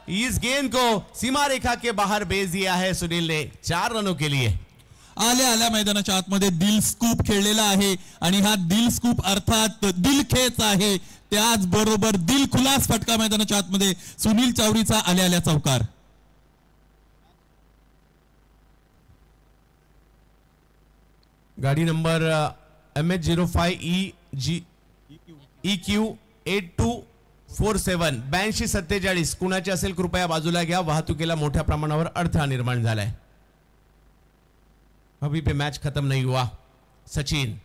इस गेंद को सीमा रेखा के बाहर भेज दिया है सुनील ने 4 रनों के लिए. आल्या आल्या मैदानाच्या आतमध्ये दिल स्कूप खेळलेला आहे आणि हा दिल स्कूप अर्थात दिलखेच आहे. त्याचबरोबर दिल खुलास फटका मैदानाच्या आतमध्ये सुनील चावरीचा आल्या आल्या चौकार. गाडी नंबर MH05 EQ 8247 8247 कुणाची असेल कृपया बाजूला घ्या. वाहतुकीला मोठ्या प्रमाणावर अडथळा निर्माण झालाय. अभी पे मैच खत्म नहीं हुआ. सचिन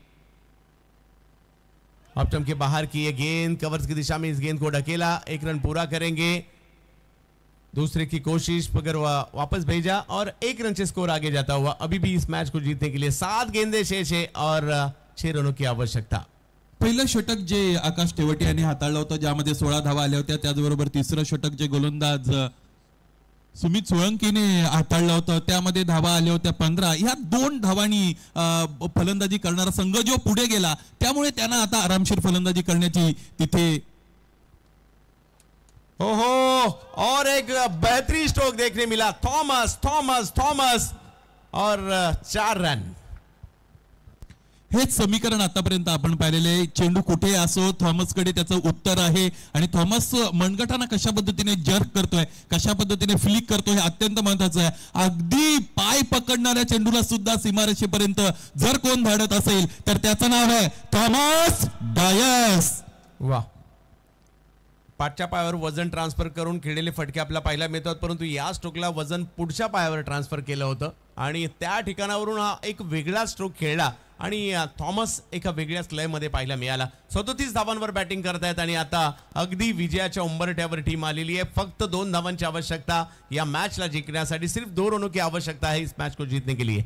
ऑप्टम के बाहर की ये गेंद कवर्स की दिशा में इस गेंद को ढकेला, 1 रन पूरा करेंगे. दूसरे की कोशिश मगर वापस भेजा और 1 रन से स्कोर आगे जाता हुआ. अभी भी इस मैच को जीतने के लिए 7 गेंदे शेष है और 6 रनों की आवश्यकता. पहिलं षटक जे आकाश तेवटे यांनी हाताळलं होतं ज्यामध्ये 16 धावा आल्या होत्या, त्याचबरोबर तिसरं षटक जे गोलंदाज सुमित सोळंकीने हाताळलं होतं त्यामध्ये धावा आल्या होत्या 15. ह्या 2 धावांनी फलंदाजी करणारा संघ जो पुढे गेला त्यामुळे त्यांना आता आरामशीर फलंदाजी करण्याची तिथे. ओहो, और एक बेहतरीन स्ट्रोक देखने मिला. थॉमस और 4 रन. हेच समीकरण आतापर्यंत आपण पाहिलेले. चेंडू कुठे असो थॉमसकडे त्याचं उत्तर आहे आणि थॉमस मनगटाना कशा पद्धतीने जर्क करतोय, कशा पद्धतीने फ्लिक करतोय हे अत्यंत महत्वाचं आहे. अगदी पाय पकडणाऱ्या चेंडूला सुद्धा सीमारेषेपर्यंत जर कोण धाडत असेल तर त्याचं नाव आहे थॉमस डायस. वाह, पाठच्या पायावर वजन ट्रान्सफर करून खेळलेले फटके आपल्याला पाहायला मिळतात, परंतु या स्ट्रोकला वजन पुढच्या पायावर ट्रान्सफर केलं होतं आणि त्या ठिकाणावरून हा एक वेगळा स्ट्रोक खेळला आणि थॉमस एका वेगळ्याच लयमध्ये पाहायला मिळाला. 37 धावांवर बॅटिंग करतायत आणि आता अगदी विजयाच्या उंबरठ्यावर टीम आलेली आहे. फक्त 2 धावांची आवश्यकता या मॅचला जिंकण्यासाठी. सिर्फ 2 रनों की आवश्यकता है इस मैच को जीतने के लिए.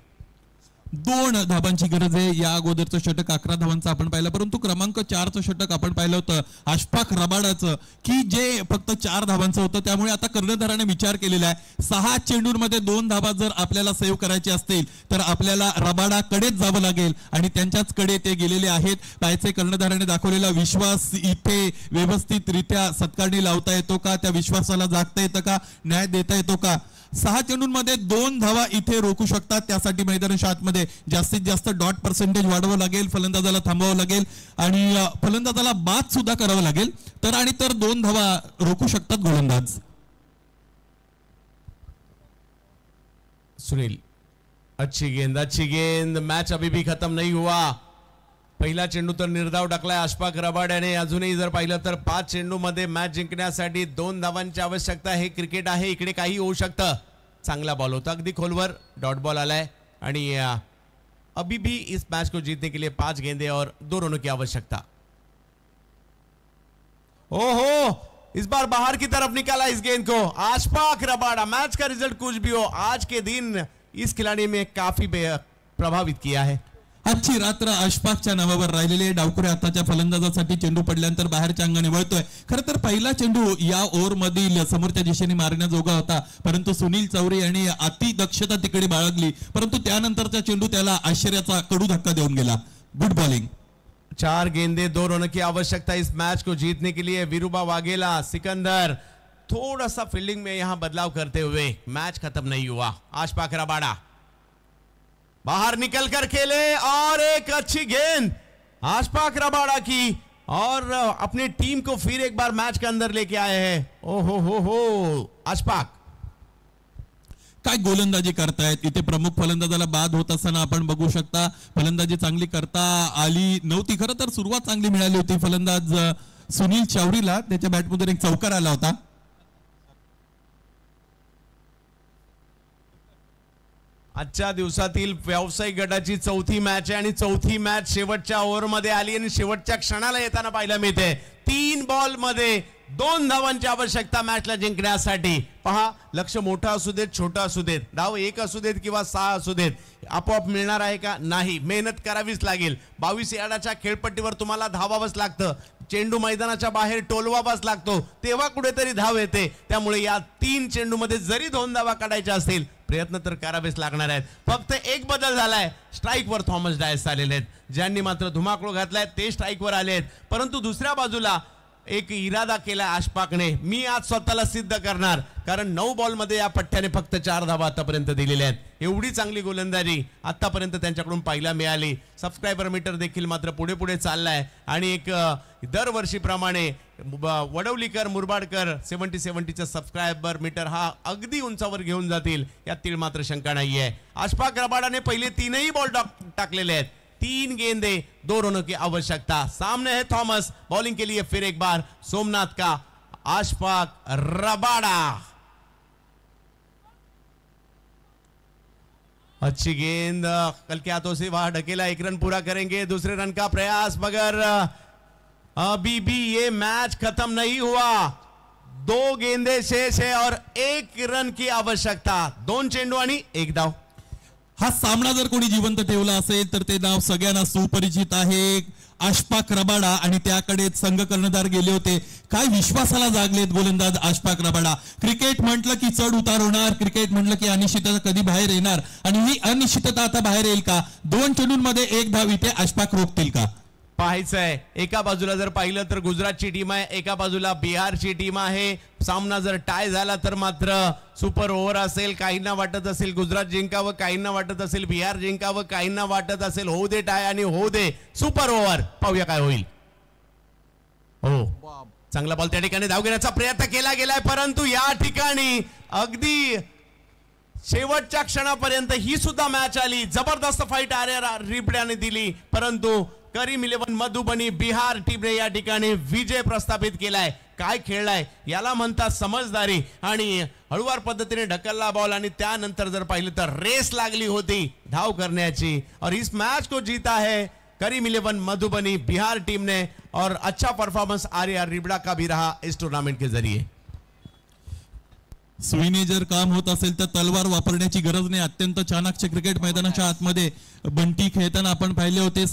2 धाबांची गरज आहे. या अगोदरचं षटक 11 धावांचं आपण पाहिलं, परंतु क्रमांक 4चं षटक आपण पाहिलं होतं अशफाक रबाडाचं, की जे फक्त 4 धावांचं होतं. त्यामुळे आता कर्णधाराने विचार केलेला आहे 6 चेंडूंमध्ये 2 धाबा जर आपल्याला सेव्ह करायचे असतील तर आपल्याला रबाडाकडेच जावं लागेल आणि त्यांच्याच कडे ते गेलेले आहेत. पायचे कर्णधाराने दाखवलेला विश्वास इथे व्यवस्थितरित्या सत्कारणी लावता येतो का, त्या विश्वासाला जागता येतं का, न्याय देता येतो का. 6 चेंडूंमध्ये 2 धावा इथे रोखू शकतात. त्यासाठी मैदानाच्या आतमध्ये जास्तीत जास्त डॉट पर्सेंटेज वाढवावं लागेल, फलंदाजाला थांबवावं लागेल आणि फलंदाजाला बाद सुद्धा करावं लागेल. तर आणि तर 2 धावा रोखू शकतात गोलंदाज. सुनील, अच्छी गेंद, मैच अभी भी खत्म नहीं हुआ. पहिला चेंडू तर निर्धाव टाकलाय अशफाक रबाड्याने. अजूनही जर पाहिलं तर 5 चेंडूमध्ये मॅच जिंकण्यासाठी 2 धावांची आवश्यकता. हे क्रिकेट आहे, इकडे काही होऊ शकतं. चांगला बॉल होता अगदी खोलवर, डॉट बॉल आलाय आणि अभी भी इस मैच को जीतने के लिए 5 गेंदे और 2 रनों की आवश्यकता. ओहो, इस बार बाहर की तरफ निकाला इस गेंद को अशफाक रबाडा. मैच का रिजल्ट कुछ भी हो, आज के दिन इस खिलाड़ी में काफी प्रभावित किया है. आजची रात्र अशफाकच्या नावावर राहिलेले. डावखुरे हाताच्या फलंदाजासाठी चेंडू पडल्यानंतर बाहेरच्या अंगाने वळतोय. खरं तर पहिला चेंडू या ओव्हर मधील समोरच्या दिशेने मारण्याजोगा होता, परंतु सुनील चौरे यांनी अति दक्षता तिकडे बाळगली, परंतु त्यानंतरचा चेंडू त्याला आश्चर्याचा कडू धक्का देऊन गेला. Good bowling. 4 गेंदे 2 रनों की आवश्यकता इस मैच को जीतने के लिए. विरुबा वाघेला, सिकंदर थोड़ा सा फील्डिंग में यहां बदलाव करते हुए मैच खत्म नहीं हुआ. अशफाक रबाडा बाहर निकलकर खेले और एक अच्छी गेंद अशफाक रबाडा की और अपनी टीम को फिर एक बार मैच के अंदर लेके आए हैं. ओहो हो अशफाक काय गोलंदाजी करतायत. इथे प्रमुख फलंदाजाला बाद होत असताना आपण बघू शकता. फलंदाजी चांगली करता आली नव्हती. खरं तर सुरुवात चांगली मिळाली होती फलंदाज सुनील चौरीला. त्याच्या बॅटमधून एक चौकार आला होता. आजच्या दिवसातील व्यावसायिक गटाची 4थी मॅच आहे आणि 4थी मॅच शेवटच्या ओव्हरमध्ये आली आणि शेवटच्या क्षणाला येताना पाहायला मिळते. 3 बॉल मध्ये 2 धावांची आवश्यकता मॅचला जिंकण्यासाठी. पहा, लक्ष मोठं असू देत छोटं असू देत, धाव 1 असू देत किंवा 6 असू देत, आपोआप मिळणार आहे का? नाही, मेहनत करावीच लागेल. 22 यार्डाच्या खेळपट्टीवर तुम्हाला धावावंच लागतं. चेंडू मैदानाच्या बाहेर टोलवावाच लागतो, तेव्हा कुठेतरी धाव येते. त्यामुळे या 3 चेंडूमध्ये जरी 2 धावा काढायच्या असतील प्रयत्न तर करावेच लागणार आहेत. फक्त एक बदल झालाय, स्ट्राईकवर थॉमस डायस आलेले आहेत. ज्यांनी मात्र धुमाकूळ घातलाय ते स्ट्राईकवर आले आहेत. परंतु दुसऱ्या बाजूला एक इरादा केला अशफाकने, मी आज स्वतःला सिद्ध करणार, कारण 9 बॉलमध्ये या पठ्ठ्याने फक्त 4 धावा आतापर्यंत दिलेल्या आहेत. एवढी चांगली गोलंदाजी आतापर्यंत त्यांच्याकडून पाहायला मिळाली. सबस्क्रायबर मीटर देखील मात्र पुढे पुढे चाललाय आणि एक दरवर्षीप्रमाणे वडवलीकर मुरबाडकर 70-70चा सबस्क्रायबर मीटर हा अगदी उंचावर घेऊन जातील यातील मात्र शंका नाहीये. अशफाक रबाडाने पहिले 3ही बॉल टाकलेले आहेत. 3 गेंदे 2 रनों की आवश्यकता. सामने है थॉमस, बॉलिंग के लिए फिर एक बार सोमनाथ का अशफाक रबाडा. अच्छी गेंद कल के हाथों से वहां ढकेला. 1 रन पूरा करेंगे, दूसरे रन का प्रयास, मगर अभी भी ये मैच खत्म नहीं हुआ. 2 गेंदे शेष है और 1 रन की आवश्यकता. 2 चेंडू आणि 1 धाव. हा सामना जर कोणी जिवंत ठेवला असेल तर ते नाव सगळ्यांना सुपरिचित आहे, अशफाक रबाडा. आणि त्याकडे संघ कर्णधार गेले होते. काय विश्वासाला जागलेत गोलंदाज अशफाक रबाडा. क्रिकेट म्हटलं की चढ उतार होणार, क्रिकेट म्हटलं की अनिश्चितता कधी बाहेर येणार आणि ही अनिश्चितता आता बाहेर येईल का? 2 चेंडूंमध्ये 1 धाव इथे अशफाक रोखतील का? पाहायचंय. एका बाजूला जर पाहिलं तर गुजरातची टीम आहे, एका बाजूला बिहारची टीम आहे. सामना जर टाय झाला तर मात्र सुपर ओव्हर असेल. काहींना वाटत असेल गुजरात जिंकावं, काहींना वाटत असेल बिहार जिंकावं, काहींना वाटत असेल होऊ दे टाय आणि होऊ दे सुपर ओव्हर. पाहूया काय होईल. हो, चांगला बॉल त्या ठिकाणी धाव घेण्याचा प्रयत्न केला गेलाय, परंतु या ठिकाणी अगदी शेवटच्या क्षणापर्यंत ही सुद्धा मॅच आली. जबरदस्त फाईट आर्या रिबड्याने दिली, परंतु करीम 11 मधुबनी बिहार टीमने या ठिकाणी विजय प्रस्थापित केलाय. काय खेळलाय याला म्हणतात समजदारी. आणि हळूवार पद्धतीने ढकलला बॉल आणि त्यानंतर जर पाहिलं तर रेस लागली होती धाव करण्याची. और इस मैच को जीता है करीम 11 मधुबनी बिहार टीम ने और अच्छा परफॉर्मेंस आर्या रिबड़ा का भी रहा इस टूर्नामेंट के जरिए. सुईने जर काम होत असेल तर तलवार वापरण्याची गरज नाही. अत्यंत चाणाक्ष क्रिकेट मैदानाच्या आतमध्ये बंटी खेळताना आपण पाहिले होते.